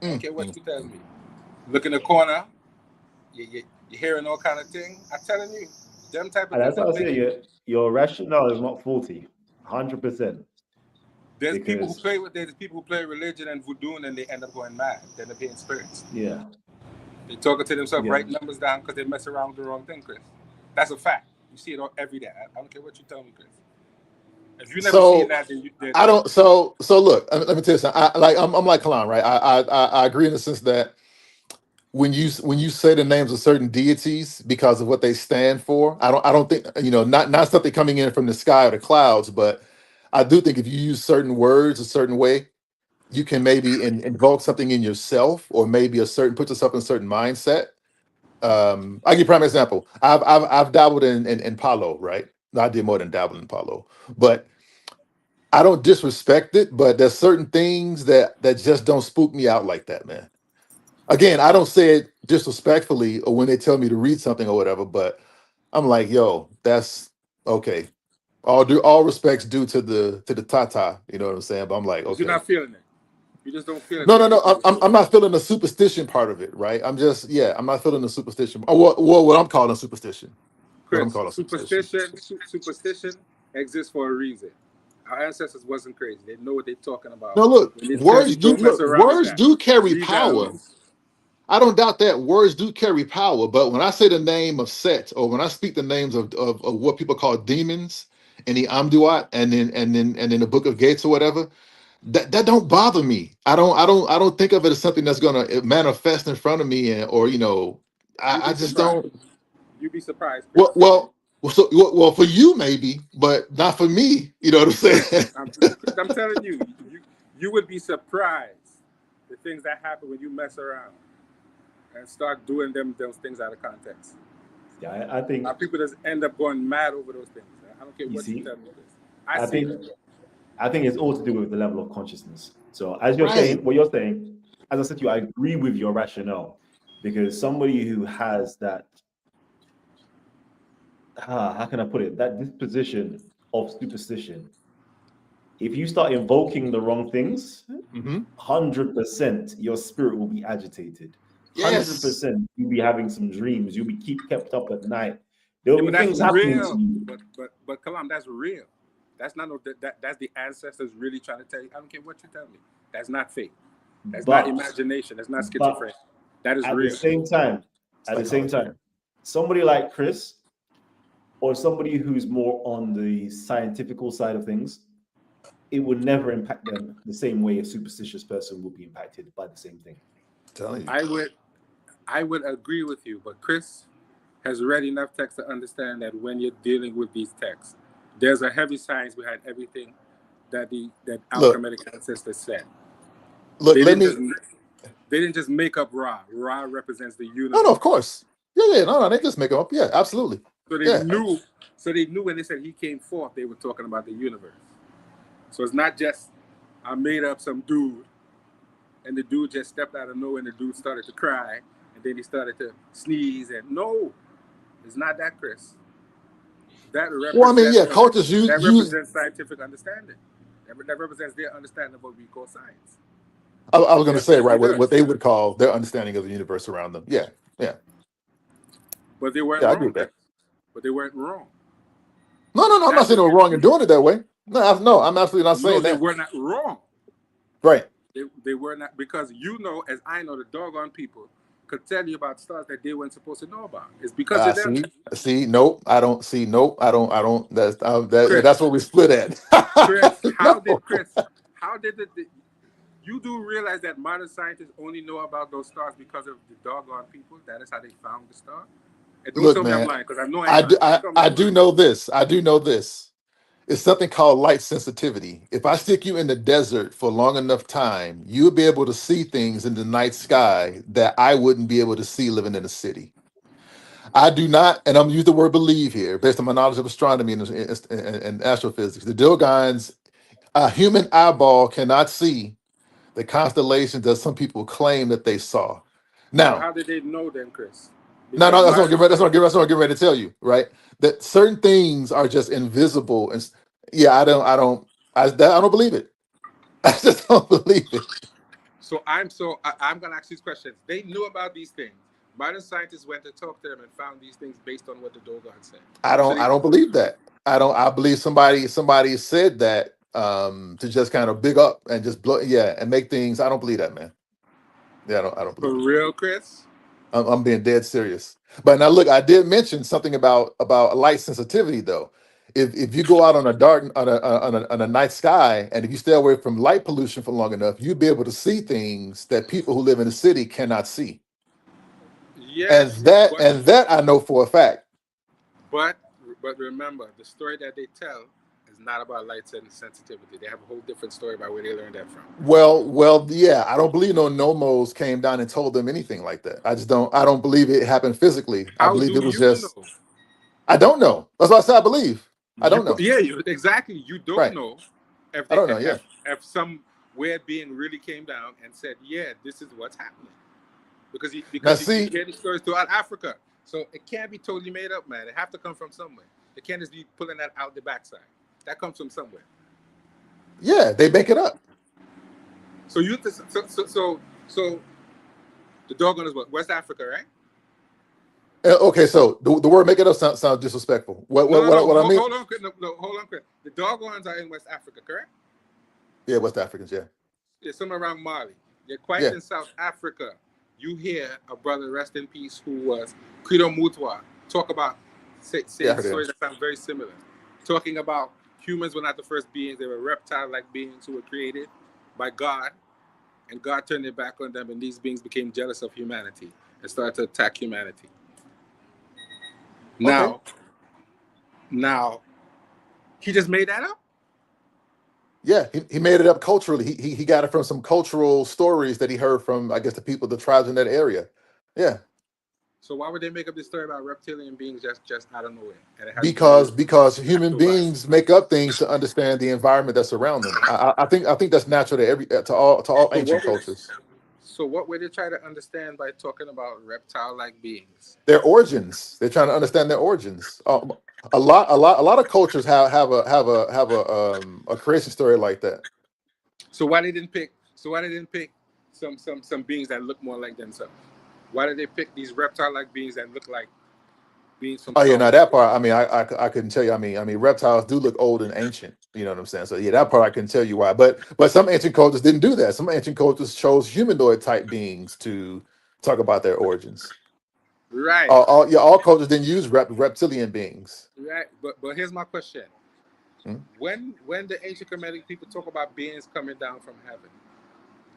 I don't Mm, care what mm. you tell me. Look in the corner, you're hearing all kind of thing. I'm telling you, them type of And things that's that what I make say. Your rationale is not faulty, 100%. Because there's people who play religion and voodoo and they end up going mad. They end up being spirits. yeah, They talking to themselves, yeah. write numbers down because they mess around with the wrong thing, Chris. That's a fact. You see it all every day. I don't care what you tell me, Chris. If you never seen So that, then you I then don't. So look. Let me tell you something. I'm like Kalam, right? I agree in the sense that when you say the names of certain deities because of what they stand for, I don't think not something coming in from the sky or the clouds, but I do think if you use certain words a certain way, you can maybe invoke something in yourself, or maybe put yourself in a certain mindset. I'll give you a prime example. I've dabbled in Palo, right? No, I did more than dabble in Palo, but I don't disrespect it. But there's certain things that just don't spook me out like that, man. Again, I don't say it disrespectfully or when they tell me to read something or whatever, but I'm like, yo, that's okay. All respects due to the Tata, you know what I'm saying? But I'm like, because you're okay. not feeling it. You just don't feel it No, the no, way no. these people I'm feel. not feeling the superstition part of it, right? I'm not feeling the superstition. Or what I'm calling superstition. What I'm Chris, calling superstition. superstition exists for a reason. Our ancestors wasn't crazy. They know what they're talking about No, look, when they tell you don't mess around with words that. do carry These power. elements. I don't doubt that words do carry power, but when I say the name of Set, or when I speak the names of what people call demons in the Amduat and in the Book of Gates or whatever, that don't bother me. I don't think of it as something that's gonna manifest in front of me, or You'd I be just surprised. don't. You'd be surprised, Chris. Well, for you maybe, but not for me. You know what I'm Chris, saying? I'm telling you, you would be surprised the things that happen when you mess around and start doing those things out of context. Yeah, I think Our people just end up going mad over those things. I don't care you what you see. tell me, Chris. I I see think it. I think it's all to do with the level of consciousness. So as you're Right. saying, what you're saying, as I said to you, I agree with your rationale because somebody who has that, how can I put it, that disposition of superstition, if you start invoking the wrong things, Hmm. 100% your spirit will be agitated. Yes. 100% you'll be having some dreams. You'll be kept up at night. There'll Yeah, be but that's things happening to real. you. But Kalam, that's real. That's not no that's the ancestors really trying to tell you. I don't care what you tell me. That's not fake. That's not But imagination. That's not but schizophrenia. That is at the real. same time, Psychology. somebody like Chris or somebody who's more on the scientifical side of things, it would never impact them the same way a superstitious person would be impacted by the same thing. I'm telling you. I would I would agree with you, but Chris has read enough text to understand that when you're dealing with these texts, there's a heavy science behind everything that our Look, Kemetic ancestors said. look. They Let didn't me. just they didn't just make up Ra. Ra represents the No, no, of universe. course. Yeah, yeah. No, no. They just make them up. Yeah, absolutely. So they Yeah. knew. So they knew when they said he came forth, they were talking about the universe. So it's not just I made up some dude, and the dude just stepped out of nowhere, and the dude started to cry, and then he started to sneeze, and no, it's not that, Chris. That Well, I mean, represents yeah. Cultures use. scientific understanding. That represents their understanding of what we call science. I was going to Just say like he right what does. they would call their understanding of the universe around them. Yeah, yeah, But they weren't yeah. I agree wrong, with that. Chris. But they weren't wrong. No, no, no. I'm not That's saying what they were wrong in doing it that way. No, no. I'm absolutely not no, saying they that. were not wrong. Right. They were not because as I know, the doggone people could tell you about stars that they weren't supposed to know about. It's because of them. See, nope, I don't see, nope, I don't. Chris, That's what we split at. Chris, No. how did you do realize that modern scientists only know about those stars because of the doggone people? That is how they found the star. And don't Look, tell me I'm man, lying because I know I ain't lying. Don't tell me I I'm do lying. know this. I do know this. It's something called light sensitivity. If I stick you in the desert for long enough time, you'll be able to see things in the night sky that I wouldn't be able to see living in a city. I do not, and I'm gonna use the word believe here, based on my knowledge of astronomy and astrophysics. The Dilgons, a human eyeball cannot see the constellations that some people claim that they saw. So Now, how did they know then, Chris? No, because no, that's what my I'm getting ready. That's what I'm getting ready to tell you, right? That certain things are just invisible, and yeah, I don't believe it. I just don't believe it. I'm gonna ask these questions. They knew about these things. Modern scientists went to talk to them and found these things based on what the Dogon said. So I they don't believe that. I believe somebody said that to just kind of big up and just blow, yeah, and make things. I don't believe that, man. Yeah, I don't for believe it. real, Chris. I'm being dead serious. But now look, I did mention something about light sensitivity though. If you go out on a dark on a night sky, and if you stay away from light pollution for long enough, you'll be able to see things that people who live in the city cannot see. And Yes, that I know for a fact. but but remember, the story that they tell is not about light sensitivity. They have a whole different story about where they learned that from. Yeah, I don't believe no nomos came down and told them anything like that. I don't believe it happened physically. I How believe do it was you just, know? I don't know. That's what I said I believe. I don't know. Exactly. You don't Right. know if I they don't know. Yeah. if some weird being really came down and said, "Yeah, this is what's happening," Now you see, hear the stories throughout Africa, so it can't be totally made up, man. It have to come from somewhere. They can't just be pulling that out the backside. That comes from somewhere. yeah, they make it up. So you so the Dogon is what, West Africa, right? Okay, so the word make it up sounds disrespectful. No. What I mean? Hold on, Chris. No, hold on, Chris. The Dogons are in West Africa, correct? Yeah, West Africans. Yeah. Yeah, somewhere around Mali. They're quite Yeah. in South Africa. You hear a brother, rest in peace, who was Credo Mutwa, talk about Yeah, I saying heard stories him. that sound very similar. Talking about humans were not the first beings; they were reptile-like beings who were created by God, and God turned their back on them, and these beings became jealous of humanity and started to attack humanity. Okay. Now, now, he just made that up. Yeah, he made it up culturally. He got it from some cultural stories that he heard from, I guess, the people, the tribes in that area. Yeah. So why would they make up this story about reptilian beings just out of nowhere? And it has no Because human actual vibe. beings make up things to understand the environment that's around them. I think that's natural to to all So ancient what would cultures. so what would they try to understand by talking about reptile-like beings? Their origins. They're trying to understand their origins. A lot of cultures have a creation story like that. So why they didn't pick? So why they didn't pick some beings that look more like themselves? Why did they pick these reptile-like beings that look like beings from Oh yeah, South now that Africa? part. I mean, I couldn't tell you. I mean, reptiles do look old and ancient. You know what I'm saying? So yeah, that part I couldn't tell you why. But some ancient cultures didn't do that. Some ancient cultures chose humanoid type beings to talk about their origins. Right, All cultures didn't use reptilian beings. right. But here's my question: Hmm? when the ancient Kemetic people talk about beings coming down from heaven,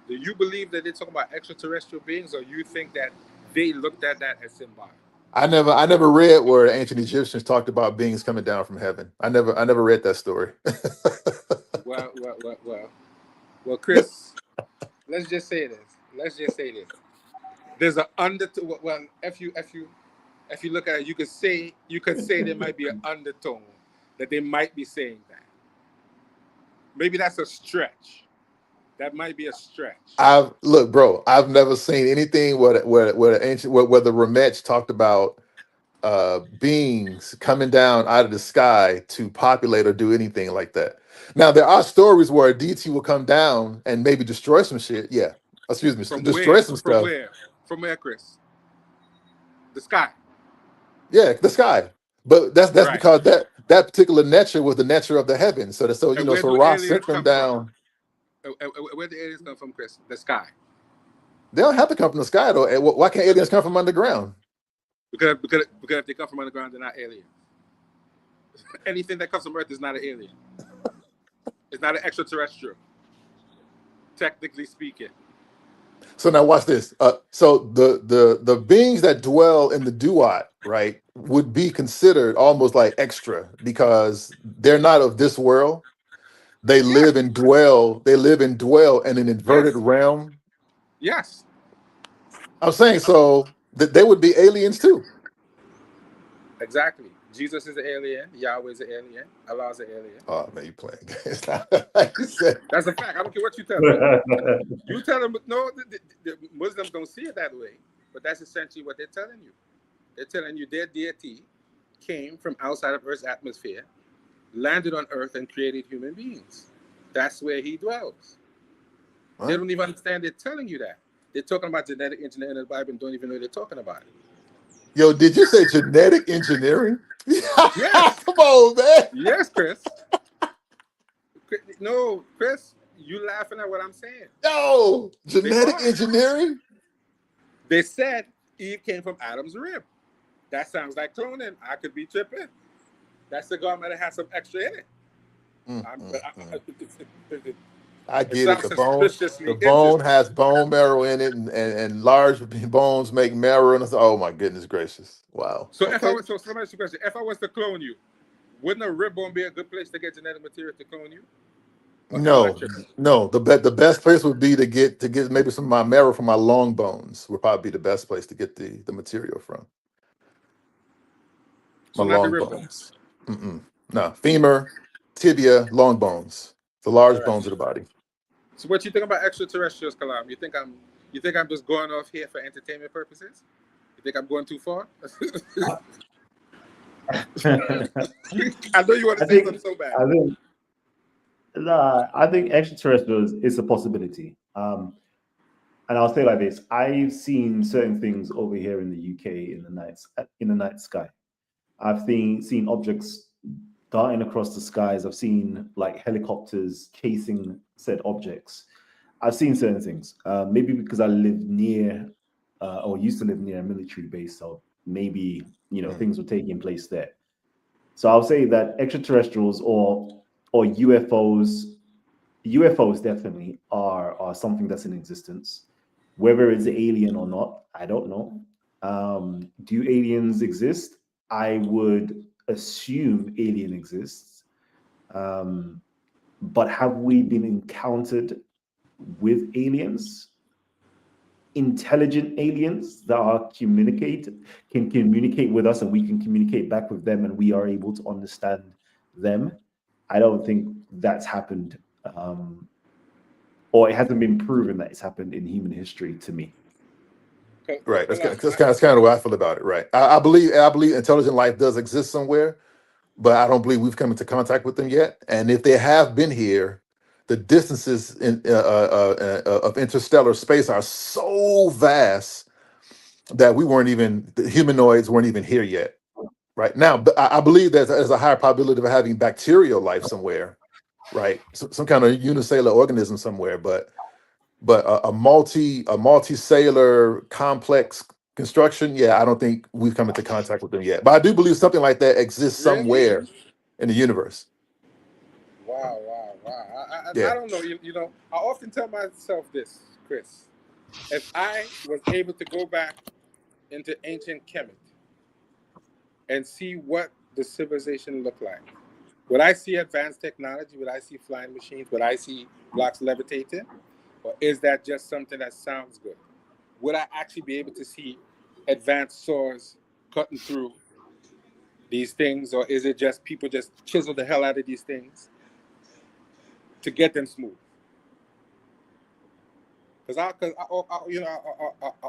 do you believe that they talk about extraterrestrial beings, or you think that they looked at that as symbolic? I never read where the ancient Egyptians talked about beings coming down from heaven. I never read that story. Well, Chris, let's just say this. Let's just say this. There's an undertone. Well, if you look at it, you could say there might be an undertone that they might be saying that. Maybe that's a stretch. That might be a stretch. I've look, bro. I've never seen anything where the ancient where the Ramech talked about beings coming down out of the sky to populate or do anything like that. Now there are stories where a deity will come down and maybe destroy some shit. Yeah, excuse me, From destroy where? some From stuff. where? From where, Chris? The sky. Yeah, the sky. But that's Right. because that particular nature was the nature of the heavens. So you And know, where so do Ra aliens sent them come from? down. Where do aliens come from, Chris? The sky. They don't have to come from the sky though. Why can't aliens come from underground? Because if they come from underground, they're not aliens. Anything that comes from Earth is not an alien. It's not an extraterrestrial, technically speaking. So now watch this. So the beings that dwell in the duat, right, would be considered almost like extra because they're not of this world. They Yes. live and dwell. They live and dwell in an inverted Yes. realm. Yes. I'm saying so that they would be aliens too. Exactly. Jesus is an alien. Yahweh is an alien. Allah is an alien. Oh man, you playing? It's not like you said. That's a fact. I don't care what you tell me. You tell them, no, the Muslims don't see it that way. But that's essentially what they're telling you. They're telling you their deity came from outside of Earth's atmosphere, landed on Earth, and created human beings. That's where he dwells. They What? don't even understand they're telling you that. They're talking about genetic engineering in the Bible and don't even know they're talking about it. Yo, did you say genetic engineering? Yes. Come on, man. Yes, Chris. No, Chris, you laughing at what I'm saying. No, They genetic are. engineering? They said Eve came from Adam's rib. That sounds like cloning. I could be tripping. That cigar might have had some extra in it. I It get it. sounds The suspiciously bone interesting. has bone marrow in it, and large bones make marrow. And oh my goodness gracious! Wow. So if I Okay. was, so somebody ask you a question, if I was to clone you, wouldn't a rib bone be a good place to get genetic material to clone you? Or am I No, tripping? no. The best place would be to get maybe some of my marrow from my long bones. Would probably be the best place to get the material from. My So not the long rib bone. bones. No, femur, tibia, long bones, the All large right. bones of the body. So what you think about extraterrestrials, Kalam? You think I'm just going off here for entertainment purposes? You think I'm going too far? I know you want to I say think something so bad. I think nah, I think extraterrestrials is a possibility. And I'll say like this: I've seen certain things over here in the UK in the night sky. I've seen objects darting across the skies. I've seen like helicopters chasing said objects. I've seen certain things. Maybe because I live near or used to live near a military base, so maybe things were taking place there. So I'll say that extraterrestrials or UFOs definitely are something that's in existence. Whether it's alien or not, I don't know. Do aliens exist? I would assume alien exists. Um, but have we been encountered with aliens? Intelligent aliens that can communicate with us and we can communicate back with them and we are able to understand them. I don't think that's happened, or it hasn't been proven that it's happened in human history to me. Right. Kalam, That's kind of what I feel about it. Right. I believe intelligent life does exist somewhere, but I don't believe we've come into contact with them yet. And if they have been here, the distances of interstellar space are so vast that the humanoids weren't even here yet. Right now, but I believe there's a higher probability of having bacterial life somewhere, right? Some kind of unicellular organism somewhere, but a multicellular complex construction, yeah, I don't think we've come into contact with them yet. But I do believe something like that exists really? somewhere in the universe. Wow, wow, wow. I Yeah. don't know. I often tell myself this, Chris. If I was able to go back into ancient Kemet and see what the civilization looked like, would I see advanced technology? Would I see flying machines? Would I see blocks levitating? Or is that just something that sounds good? Would I actually be able to see advanced saws cutting through these things? Or is it just people just chisel the hell out of these things to get them smooth? I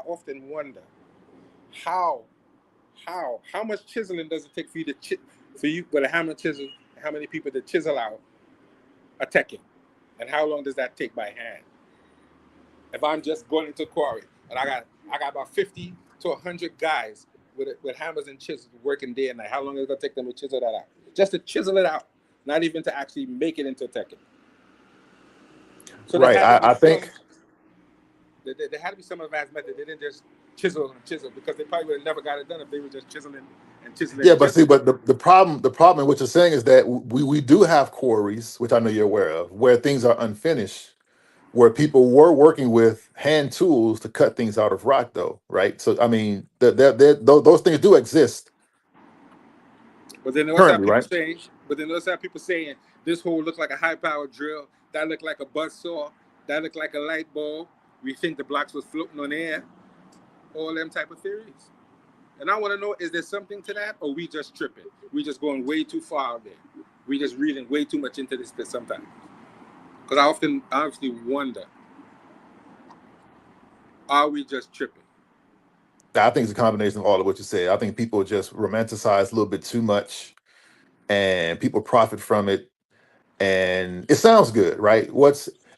often wonder how how much chiseling does it take for you to for you with a hammer chisel, how many people to chisel out a Tekken, and how long does that take by hand? If I'm just going into quarry and I got about 50 to 100 guys with hammers and chisels working day and night, how long is it gonna take them to chisel that out? Just to chisel it out, not even to actually make it into a Tekken. So there Right. had to be I think. there had to be some advanced method. They didn't just chisel and chisel because they probably would have never got it done if they were just chiseling and chiseling Yeah, and but see, chiseling. but the problem in what you're saying is that we do have quarries, which I know you're aware of, where things are unfinished, where people were working with hand tools to cut things out of rock, though, right? So I mean, those things do exist But then what's that currently, people right? saying? But then what's that people saying? This hole looked like a high powered drill. That looked like a buzz saw. That looked like a light bulb. We think the blocks was floating on air. All them type of theories. And I want to know, is there something to that, or we just tripping? We just going way too far out there. We just reading way too much into this sometimes. Because I honestly wonder, are we just tripping? I think it's a combination of all of what you said. I think people just romanticize a little bit too much, and people profit from it, and it sounds good, right?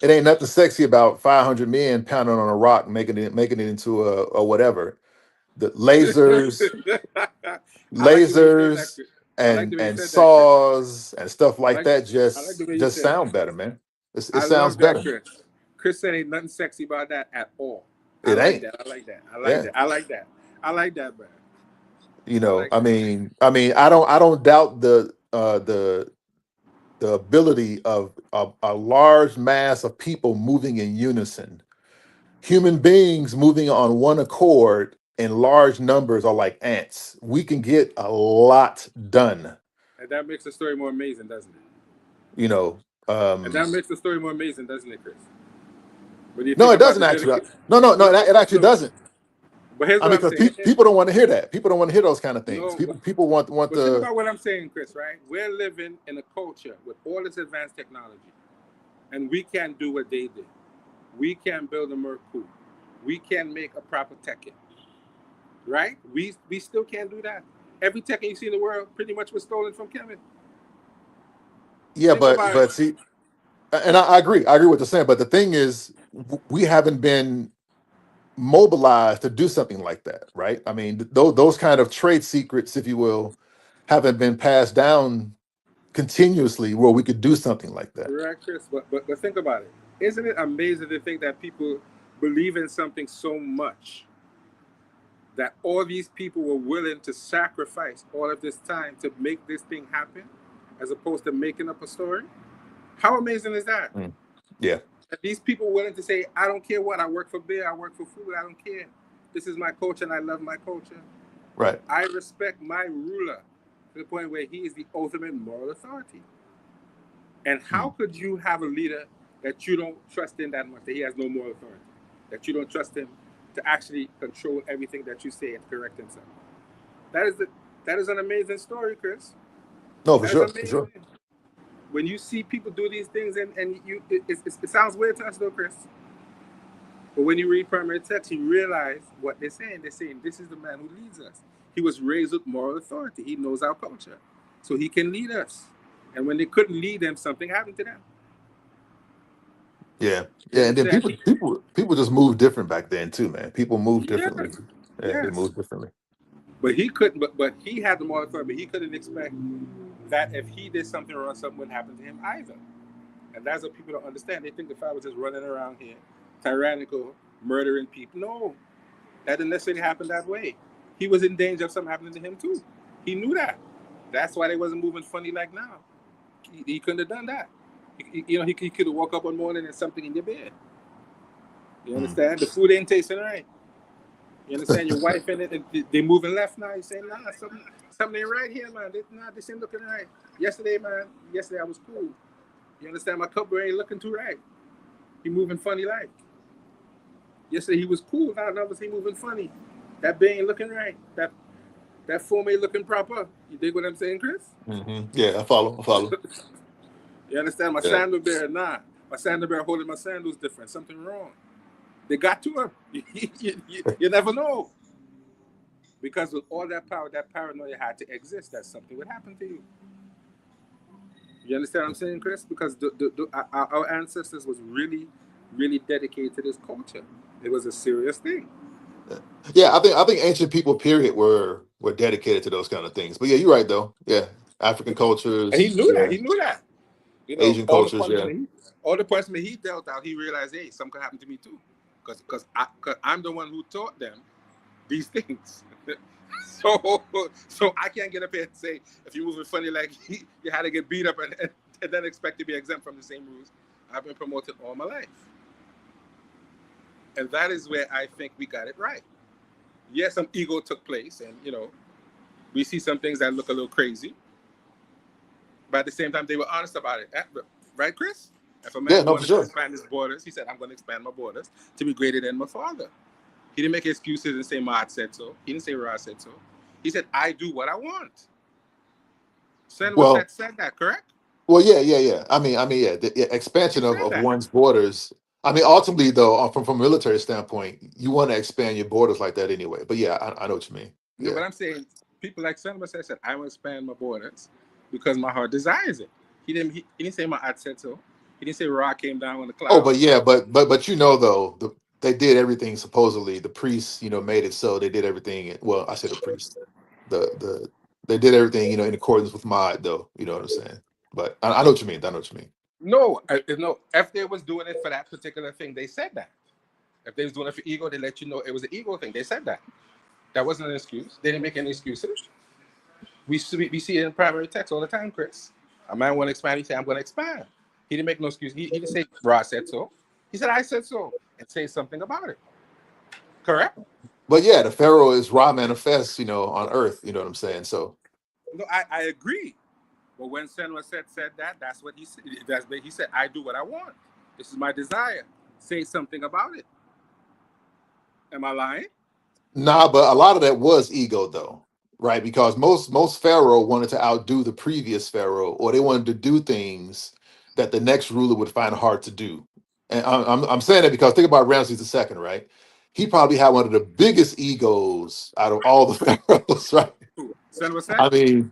It ain't nothing sexy about 500 men pounding on a rock, making it into a whatever. The I like the way you said that, lasers, Chris. I like the way you and said that, Chris. saws and stuff I like like that I like the way you just said sound that. better, man. It I sounds love that, better. Chris. Chris said ain't nothing sexy about that at all. I It like ain't. that. I like that. I like Yeah. that. I like that. I like that, man. You I know, like that. I don't doubt the ability of a large mass of people moving in unison. Human beings moving on one accord in large numbers are like ants. We can get a lot done. And that makes the story more amazing, doesn't it? You know, And that makes the story more amazing, doesn't it, Chris? When you no, think it about doesn't the actually. dedication. No, No, no, it actually no. doesn't. But here's I what mean, I'm because saying. people don't want to hear that. People don't want to hear those kind of things. No, People want but think the about what I'm saying, Chris, right? We're living in a culture with all this advanced technology, and we can't do what they did. We can't build a Merkur. We can't make a proper Tekken, right? We still can't do that. Every Tekken you see in the world pretty much was stolen from Kevin. yeah, Think about it. but see, and I agree. I agree with the saying. But the thing is, we haven't been mobilized to do something like that, right? I mean, those kind of trade secrets, if you will, haven't been passed down continuously where we could do something like that. Right, Chris. But think about it. Isn't it amazing to think that people believe in something so much that all these people were willing to sacrifice all of this time to make this thing happen, as opposed to making up a story? How amazing is that? Mm. Yeah, That these people willing to say, I don't care what, I work for beer, I work for food, I don't care. This is my culture and I love my culture. right. I respect my ruler to the point where he is the ultimate moral authority. And how Mm. could you have a leader that you don't trust in that much, that he has no moral authority, that you don't trust him to actually control everything that you say and correct himself? That is the that is an amazing story, Chris. No, for That is sure, for amazing. sure. When you see people do these things, and it sounds weird to us though, Chris. But when you read primary text, you realize what they're saying. They're saying this is the man who leads us. He was raised with moral authority. He knows our culture, so he can lead us. And when they couldn't lead them, something happened to them. Yeah, You yeah. And then understand? people just move different back then too, man. People move differently. Yes, Yeah, they yes. move differently. But he couldn't. But he had the moral authority. But he couldn't expect that if he did something wrong, something would happen to him either. And that's what people don't understand. They think if I was just running around here, tyrannical, murdering people. No, that didn't necessarily happen that way. He was in danger of something happening to him too. He knew that. That's why they wasn't moving funny like now. He couldn't have done that. He could have woke up one morning and something in your bed. You Mm. understand? The food ain't tasting right. You understand? Your wife and it, they moving left now. You saying, nah, something ain't right here, man. This ain't looking right. Yesterday I was cool. You understand? My cupboard ain't looking too right. He moving funny like. Yesterday he was cool. Now he moving funny. That bed ain't looking right. That form ain't looking proper. You dig what I'm saying, Chris? Yeah, I follow. I follow. You understand? My Yeah. sandal bear, nah. My sandal bear holding my sandals different. Something wrong. They got to him. You never know. Because with all that power, that paranoia had to exist, that something would happen to you. You understand what I'm saying, Chris? Because our ancestors was really, really dedicated to this culture. It was a serious thing. Yeah, I think ancient people, period, were dedicated to those kind of things. But yeah, you're right though. Yeah, African And he cultures, knew that. yeah, He knew that. You know, Asian cultures, yeah. all the punishment he dealt out, he realized, hey, something could happen to me too. Because I'm the one who taught them these things. so I can't get up here and say, if you're moving funny like you had to get beat up and then expect to be exempt from the same rules. I've been promoted all my life. And that is where I think we got it right. Yes, some ego took place, and we see some things that look a little crazy, but at the same time they were honest about it. Right, Chris? If a Yeah, man no, for wanted to sure. expand his borders, he said, I'm going to expand my borders to be greater than my father. He didn't make excuses and say Maat said so. He didn't say Ra said so. He said, I do what I want. Sen was Well, said that, correct? well, yeah. I mean, yeah, the He expansion said of that. one's borders. I mean, ultimately, though, from a military standpoint, you want to expand your borders like that anyway. But yeah, I know what you mean. No, Yeah. but I'm saying people like Senator said, I want to expand my borders because my heart desires it. He didn't say my heart said so. He didn't say Ra came down on the Oh, but clouds. yeah, but you know though, they did everything supposedly. The priests, made it so they did everything. Well, I said the priest. The they did everything, in accordance with Mod though. You know what I'm saying? But I know what you mean. I know what you mean. No, no. If they was doing it for that particular thing, they said that. If they was doing it for ego, they let you know it was an ego thing. They said that. That wasn't an excuse. They didn't make any excuses. We see it in primary text all the time, Chris. A man want to expand, he said, I'm going to expand. He didn't make no excuse. He didn't say, Ra said so. He said, I said so, and say something about it. Correct? But yeah, the Pharaoh is Ra manifest, on earth. You know what I'm saying? So No, I agree. But when Senwa said that, that's what he said. That's what he said. I do what I want. This is my desire. Say something about it. Am I lying? nah, but a lot of that was ego though, right? Because most Pharaoh wanted to outdo the previous Pharaoh, or they wanted to do things that the next ruler would find hard to do. And I'm saying that because think about Ramses II, right? He probably had one of the biggest egos out of all the pharaohs, right? Senwa said, I mean,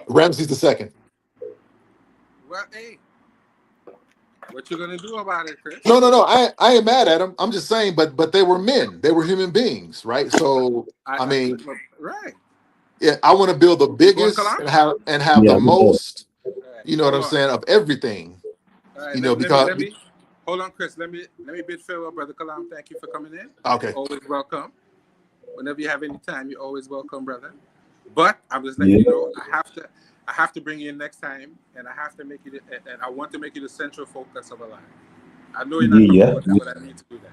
Ramses II. well, hey, what you going to do about it, Chris? No. I ain't mad at him. I'm just saying, but they were men. They were human beings, right? So I mean, Right. yeah, I want to build the You going, biggest Kalam? and have Yeah, the we do. most. All right, You know what hold I'm on. saying, of everything. All right, let me Because hold on, Chris. Let me bid farewell, brother Kalam. Thank you for coming in. okay. Always welcome. Whenever you have any time, you're always welcome, brother. But I'm just letting Yeah, you know, I have to bring you in next time, and I have to make you, and I want to make you the central focus of our life. I know you're not yeah, comfortable with that, but I need to do that.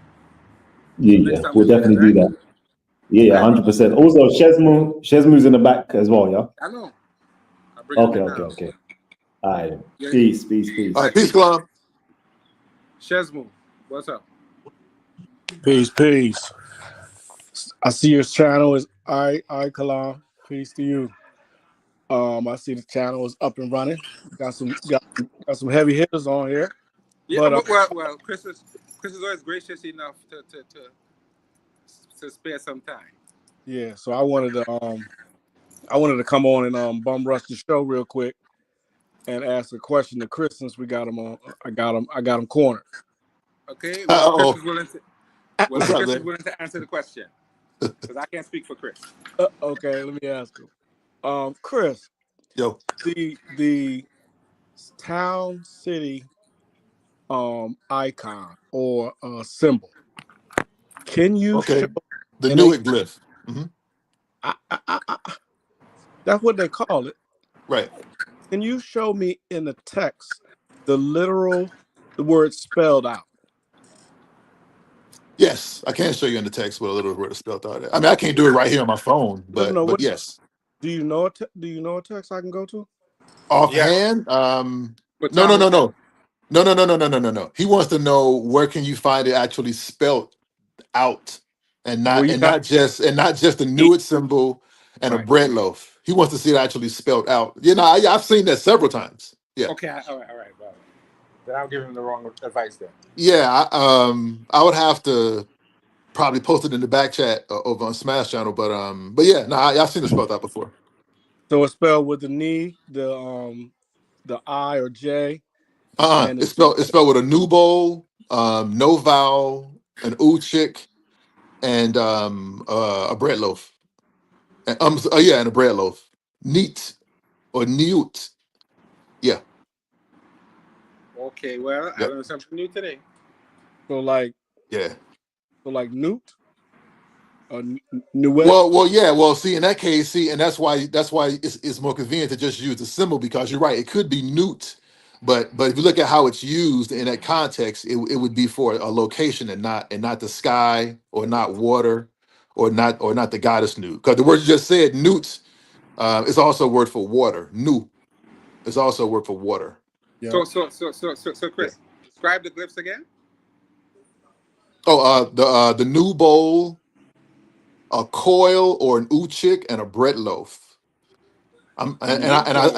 So yeah. next time we We'll do that, definitely do right? that. Yeah, Right? 100%. Also, Shesmu's in the back as well, yeah? I know. I'll bring him in now. Okay. All right. Yeah. All Peace. right, peace, Kalam. Shesmu, what's up? Peace. I see your channel is I Kalam. Peace to you. I see the channel is up and running. Got some heavy hitters on here. Yeah. But Well, Chris is always gracious enough to spare some time. yeah, so I wanted to come on and bum rush the show real quick and ask a question to Chris since we got him on. I got him cornered. Okay. Well, Chris Oh, is willing to. Well, what's up, Chris is man? willing to answer the question because I can't speak for Chris. Okay, let me ask him. Chris, Yo, the town city icon or symbol. Can you show okay. The in a Newick glyph. Hmm. that's what they call it. Right. Can you show me in the text the word spelled out? Yes, I can show you in the text what a little word is spelled out. I mean, I can't do it right here on my phone, No. but yes, Do you know a text I can go to? Yeah. offhand. But No, Tom no, no, Hussein. no, no, no, no, no, no, no, no, no. He wants to know where can you find it actually spelled out, and Well, not you and got not just and not just a E. Newick symbol and a Right. bread loaf. He wants to see it actually spelled out. I've seen that several times. Yeah. Okay. All right. Well, then I'll give him the wrong advice then. Yeah, I would have to probably post it in the back chat over on Smash Channel, but yeah, no, I've seen it spelled out before. So it's spelled with the knee, the I or J, and It's spelled with a new bowl, no vowel, an uchik, and a bread loaf. And, yeah, and a bread loaf. Neat or newt. Yeah, Okay. Well, I yeah, learned something new today. so like yeah. Newt or Nuet. Yeah. Well, see, in that case, and that's why it's more convenient to just use the symbol because you're right. It could be newt, but if you look at how it's used in that context, it would be for a location and not the sky or not water or not the goddess Newt. Because the word you just said, newt, is also a word for water. Nu is also a word for water. Yeah. So, Yeah. Chris, describe the glyphs again. Oh, the new bowl, a coil or an uchik, and a bread loaf. New bowl.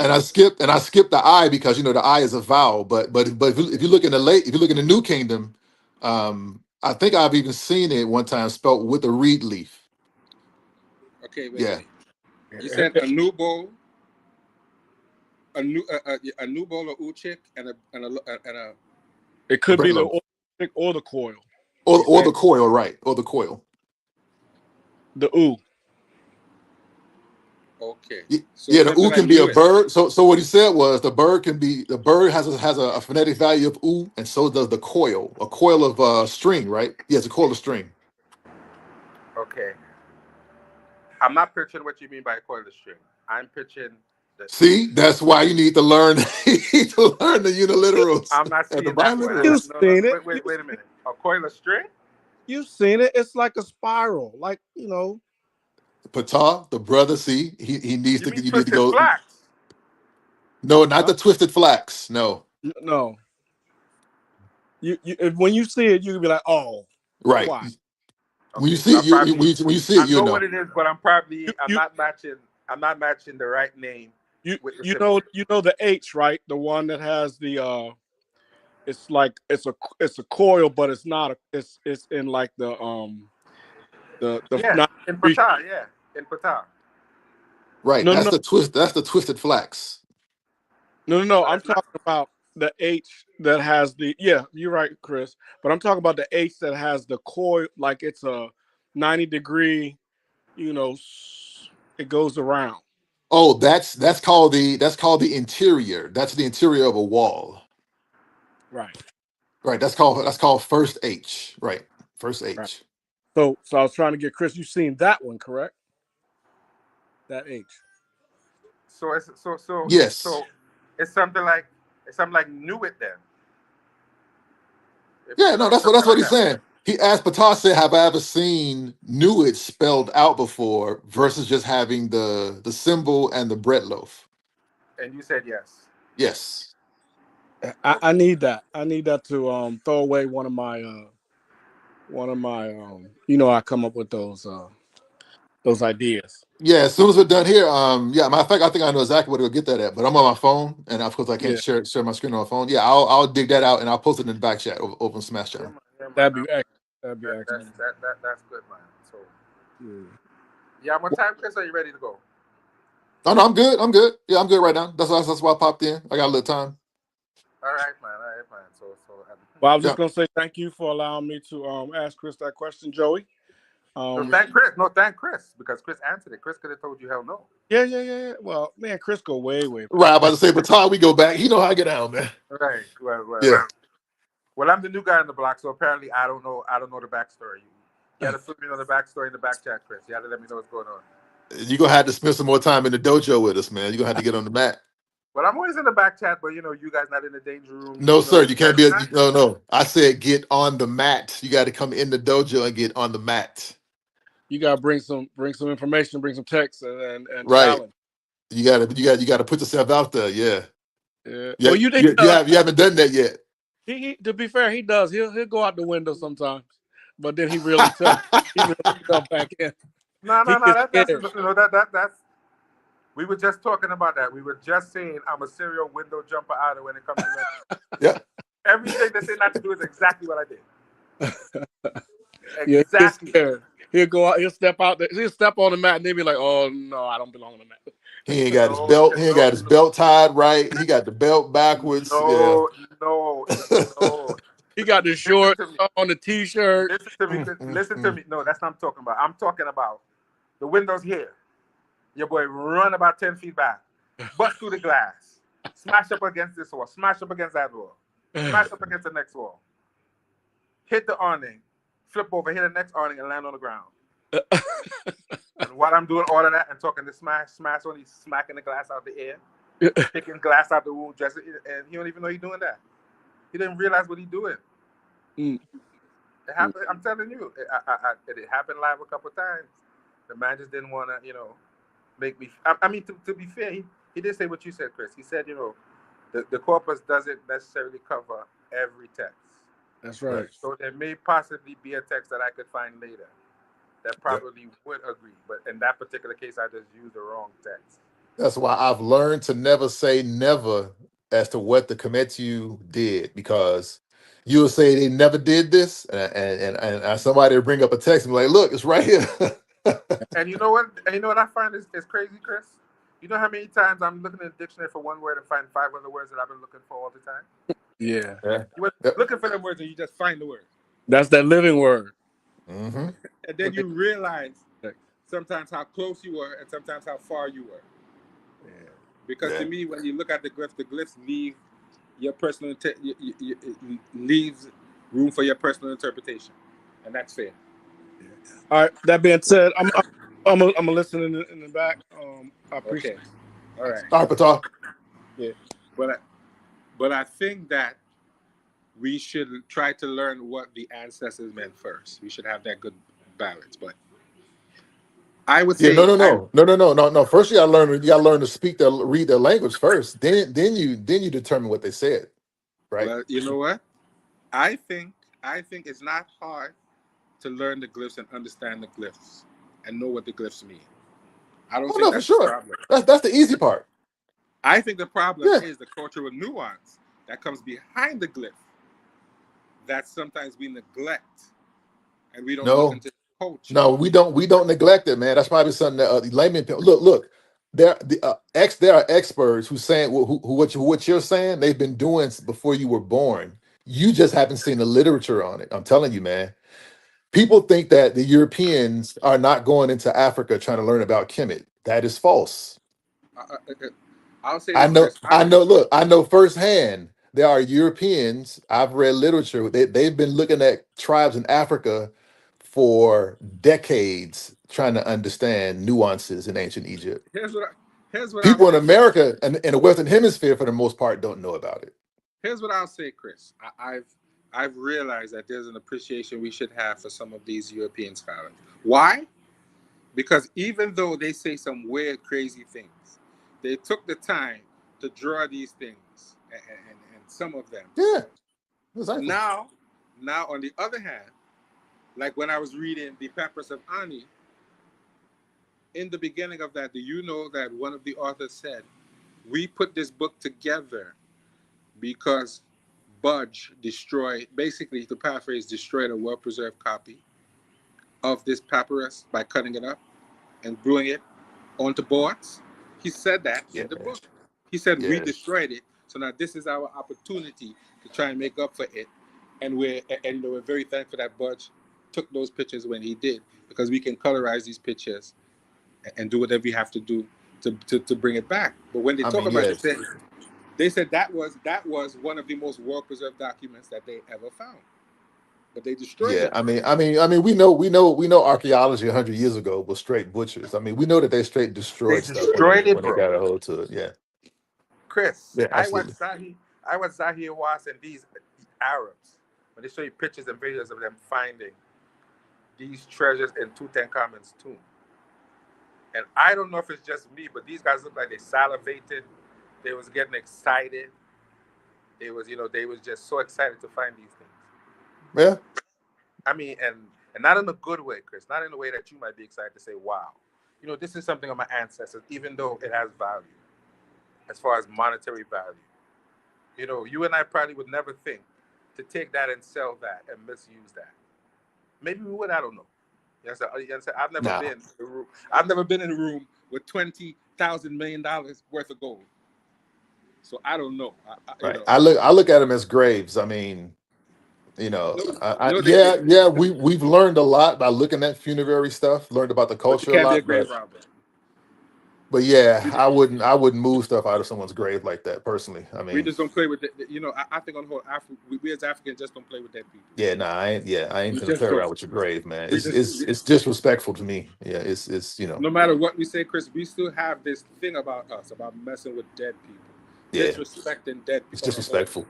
I skipped the I because the I is a vowel. But if you look in the New Kingdom, I think I've even seen it one time spelt with a reed leaf. Okay, wait, Yeah, wait. You said a new bowl, a new bowl of uchik and a It could be the breadloaf. oil or the coil. you Or the said coil, right? Or the coil. The ooh. okay. Y- So Yeah, the something oo like can be a Newitt. bird. So what he said was the bird has a phonetic value of oo, and so does the coil. A coil of string, right? Yeah, it's a coil of string. Okay. I'm not pitching what you mean by coil of string. I'm pitching the. See, that's why you need to learn you need to learn the uniliterals I'm not and the seeing that one. I'm You've not. biliterals. No, no. seen it. Wait a minute. A coil of string? You've seen it. It's like a spiral. Like, Pata, the brother, see, he needs You to mean you need to twisted go. flax? No, not huh? the twisted flax. No, No. When you see it, you can be like, oh, right. why? When you Okay, see so it, I'm probably. when you see it, I you know what know. it is, but I'm probably. You you I'm not matching the right name you with the you symbol. know the H, right? The one that has the it's like it's a coil, but it's not a it's in like the Yeah, not in Pata. Yeah, in Pata. Right. no no no That's the twisted flax. no. So I'm that's not. talking about the H that has the yeah. You're right, Chris. But I'm talking about the H that has the coil, like it's a 90-degree. You know, it goes around. Oh, that's called the interior. That's the interior of a wall. Right. Right. That's called first H. Right. First Right. H. So I was trying to get Chris. You've seen that one, correct? That H. So it's Yes. so it's something like knew it then. If Yeah, you no, know something that's what like he's that. saying. He asked Patar said, have I ever seen knew it spelled out before versus just having the symbol and the bread loaf? And you said yes. Yes. I Okay. need that. I need that to throw away one of my I come up with those ideas. Yeah, as soon as we're done here, yeah, matter of fact, I think I know exactly where to go get that at, but I'm on my phone, and of course I can't Yeah, share my screen on my phone. Yeah, I'll dig that out and I'll post it in the back chat over in Smash Yeah, Channel. man. Yeah, man. that'd be excellent. That'd be excellent. That's good, man. So Yeah. yeah, what time, Chris? Are you ready to go? Oh no, I'm good. I'm good. Yeah, I'm good right now. That's why I popped in. I got a little time. All right, man. All right, man. Well, I was Yeah. just gonna say thank you for allowing me to ask Chris that question, Joey. No, Um, thank Chris. No, thank Chris because Chris answered it. Chris could have told you hell no. yeah. Well, man, Chris go way back. Right, I'm about to say, but Todd, we go back. He know how I get down, man. Right. Yeah. Well, I'm the new guy in the block, so apparently I don't know the backstory. You got to fill me on the backstory in the back chat, Chris. You got to let me know what's going on. You're gonna have to spend some more time in the dojo with us, man. You're gonna have to get on the mat. Well, I'm always in the back chat, but you guys not in the danger room. No, sir. You You can't guys be not. no. I said get on the mat. You got to come in the dojo and get on the mat. You gotta bring some information, bring some text, and Right. challenge. You gotta put yourself out there. Yeah. Yeah. Yeah. Well, You haven't done that yet. he to be fair, he does. He'll go out the window sometimes, but then he really jump back in. No, He no, no. gets That's scared. that's. We were just talking about that. We were just saying I'm a serial window jumper out of when it comes to that. Yeah. Everything they say not to do is exactly what I did. Yeah, he gets Exactly. scared. He'll go out. He'll step out. He'll step on the mat, and they'll be like, "Oh no, I don't belong on the mat." He ain't got his No, belt. He ain't got his no, belt tied right. He got the belt backwards. Yeah. no. He got the Listen shorts to me. on, the t-shirt. Listen to me. Listen to me. No, that's not what I'm talking about. I'm talking about the windows here. Your boy run about 10 feet back, bust through the glass, smash up against this wall, smash up against that wall, smash up against the next wall, hit the awning, flip over, hit the next awning, and land on the ground. And while I'm doing all of that and talking to smash on, he's smacking the glass out the air, picking glass out the wound, dressing, and he don't even know he's doing that. He didn't realize what he's doing. Mm. It happened. I'm telling you, it happened live a couple of times. The man just didn't want to, make me. I mean, to be fair, he did say what you said, Chris. He said, the corpus doesn't necessarily cover every text. That's right. So there may possibly be a text that I could find later that probably would agree. But in that particular case, I just used the wrong text. That's why I've learned to never say never as to what the Kometu did, because you'll say they never did this, and somebody will bring up a text and be like, "Look, it's right here." And you know what? And you know what I find is crazy, Chris? You know how many times I'm looking in the dictionary for one word and find 5 other words that I've been looking for all the time? Yeah. Yeah. You were Yep. looking for them words and you just find the word. That's that living word. Mm-hmm. And then you realize sometimes how close you were and sometimes how far you were. Yeah. Because Yeah. to me, when you look at the glyphs leave your personal leaves room for your personal interpretation, and that's fair. All right. That being said, I'm a listen in the back. I appreciate. Okay, all right, All right, Pata. yeah, but I think that we should try to learn what the ancestors meant first. We should have that good balance. But I would Yeah, say, no. First, you gotta learn. You gotta learn to read their language first. Then you determine what they said, right? well, you know what? I think I think it's not hard to learn the glyphs and understand the glyphs and know what the glyphs mean. I don't Oh think no, for that's the sure. problem. That's the easy part. I think the problem Yeah. is the cultural nuance that comes behind the glyph that sometimes we neglect and we don't look No, into the culture. no, we don't neglect it, man. That's probably something that the layman people look. There are experts who saying what you're saying. They've been doing before you were born. You just haven't seen the literature on it. I'm telling you, man. People think that the Europeans are not going into Africa trying to learn about Kemet. That is false. I'll say I this, know, Chris. I know. Look, I know firsthand. There are Europeans. I've read literature. They've been looking at tribes in Africa for decades, trying to understand nuances in ancient Egypt. Here's what I'll People in say, Chris. America and in the Western Hemisphere, for the most part, don't know about it. Here's what I'll say, Chris. I've realized that there's an appreciation we should have for some of these European scholars. Why? Because even though they say some weird, crazy things, they took the time to draw these things, and some of them. Yeah, exactly. Now, on the other hand, like when I was reading the Papyrus of Ani, in the beginning of that, do you know that one of the authors said, "We put this book together because Budge destroyed, basically, to paraphrase, destroyed a well-preserved copy of this papyrus by cutting it up and gluing it onto boards." He said that Yeah, in the book. He said, "We yes. destroyed it, so now this is our opportunity to try and make up for it." And we're very thankful that Budge took those pictures when he did, because we can colorize these pictures and do whatever we have to do to bring it back. But when they I talk mean, about yes. it, they said that was one of the most well preserved documents that they ever found. But they destroyed Yeah, it. we know archaeology 100 years ago was straight butchers. I mean, we know that they straight They destroyed stuff when destroyed it, they bro. got a hold to it. Yeah, Chris, yeah, I watched absolutely. Zahir Was and these Arabs when they show you pictures and videos of them finding these treasures in Tutankhamun's tomb. And I don't know if it's just me, but these guys look like they salivated. They was getting excited. They was just so excited to find these things. Yeah, I mean, and not in a good way, Chris. Not in a way that you might be excited to say, "Wow, this is something of my ancestors," even though it has value as far as monetary value. You and I probably would never think to take that and sell that and misuse that. Maybe we would. I don't know. Yes, I've never nah, been in a room. I've never been in a room with $20,000 worth of gold. So I don't know. right. I look at them as graves. I mean, They do. yeah, we've learned a lot by looking at funerary stuff. Learned about the But you culture a can't be a lot, grave robber. but yeah, We just, I wouldn't move stuff out of someone's grave like that personally. I we mean, just don't play with it. I think on the whole, we as Africans just don't play with dead people. yeah, nah, I ain't We gonna just play don't. around with your grave, man. We It's just, it's it's disrespectful to me. Yeah, it's no matter what we say, Chris, we still have this thing about us, about messing with dead people, yeah, disrespecting dead it's people on the whole. disrespectful.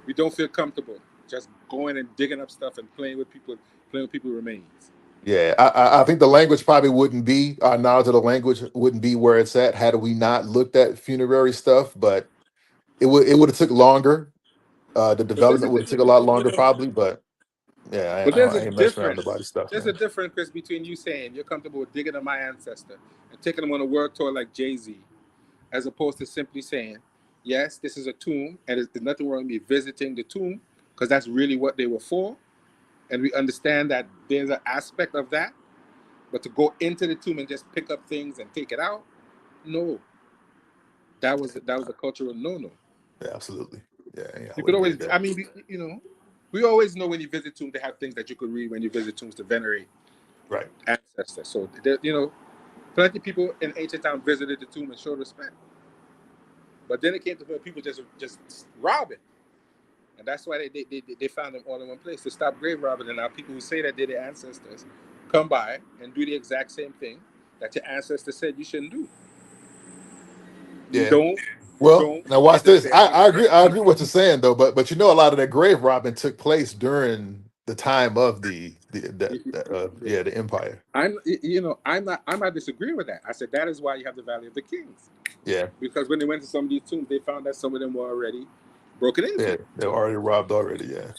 We don't feel comfortable just going and digging up stuff and playing with people's remains. Yeah, I think the language probably wouldn't be our knowledge of the language wouldn't be where it's at had we not looked at funerary stuff, but it would have took longer. The But there's development would have took a lot longer probably, but yeah, but there's I a ain't messing around with difference. nobody stuff, There's a man. difference, Chris, between you saying you're comfortable with digging up my ancestor and taking them on a world tour like Jay-Z, as opposed to simply saying Yes, this is a tomb, and there's nothing wrong with me visiting the tomb because that's really what they were for. And we understand that there's an aspect of that. But to go into the tomb and just pick up things and take it out, no, that was a cultural no-no. Yeah, absolutely. Yeah, I You would could agree always, with that. I mean, we always know when you visit tombs, they have things that you could read when you visit tombs to venerate Right. ancestors. So, plenty of people in ancient times visited the tomb and showed respect. But then it came to where people just robbing. And that's why they found them all in one place to stop grave robbing. And now people who say that they're their ancestors come by and do the exact same thing that your ancestors said you shouldn't do. Yeah. Don't Well, don't now watch this. interfere with I the agree. I grave. agree with what you're saying though. But a lot of that grave robbing took place during the time of the empire. I'm not disagreeing with that. I said that is why you have the Valley of the Kings, Yeah. because when they went to some of these tombs, they found that some of them were already broken Yeah. into. They're already robbed already. Yeah.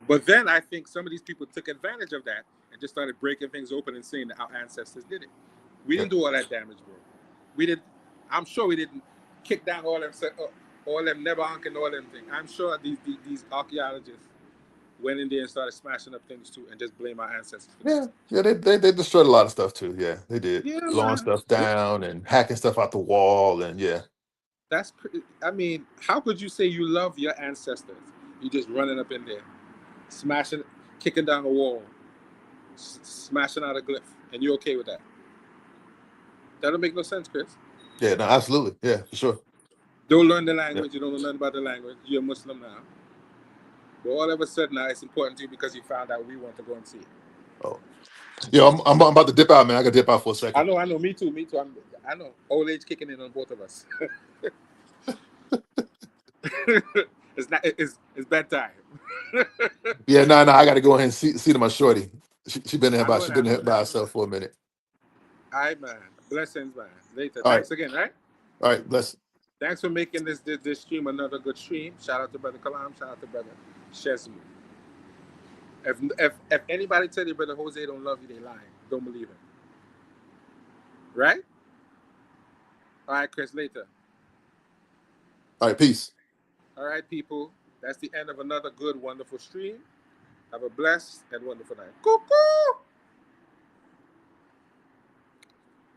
But then I think some of these people took advantage of that and just started breaking things open and saying that our ancestors did it. We Yeah. didn't do all that damage, bro. We did. I'm sure we didn't kick down all them Nebank and all them things. I'm sure these archaeologists went in there and started smashing up things too, and just blame our ancestors for Yeah. this. Yeah. They destroyed a lot of stuff too. Yeah, they did. Yeah, Blowing man. stuff Yeah, down and hacking stuff out the wall and yeah. that's pretty. I mean, how could you say you love your ancestors? You just running up in there, smashing, kicking down a wall, smashing out a glyph, and you okay with that? That don't make no sense, Chris. Yeah. No, absolutely. Yeah, for sure. Don't learn the Yeah. language. You don't know nothing about the language. You're a Muslim now. But all of a sudden now it's important to you because you found out we want to go and see it. Oh. Yeah. I'm about to dip out, man. I got to dip out for a second. I know. Me too. I know. Old age kicking in on both of us. It's bedtime. Yeah. No. I got to go ahead and see to my shorty. She been I know been that. here by herself for a minute. All right, man. Blessings, man. Later. All right. Thanks again, right? All right. Bless. Thanks for making this stream another good stream. Shout out to Brother Kalam. Shout out to Brother Shesmu. If anybody tell you Brother Jose don't love you, they lying. Don't believe him. Right? All right, Chris, later. All right. Peace. All right, people. That's the end of another good, wonderful stream. Have a blessed and wonderful night. Cuckoo!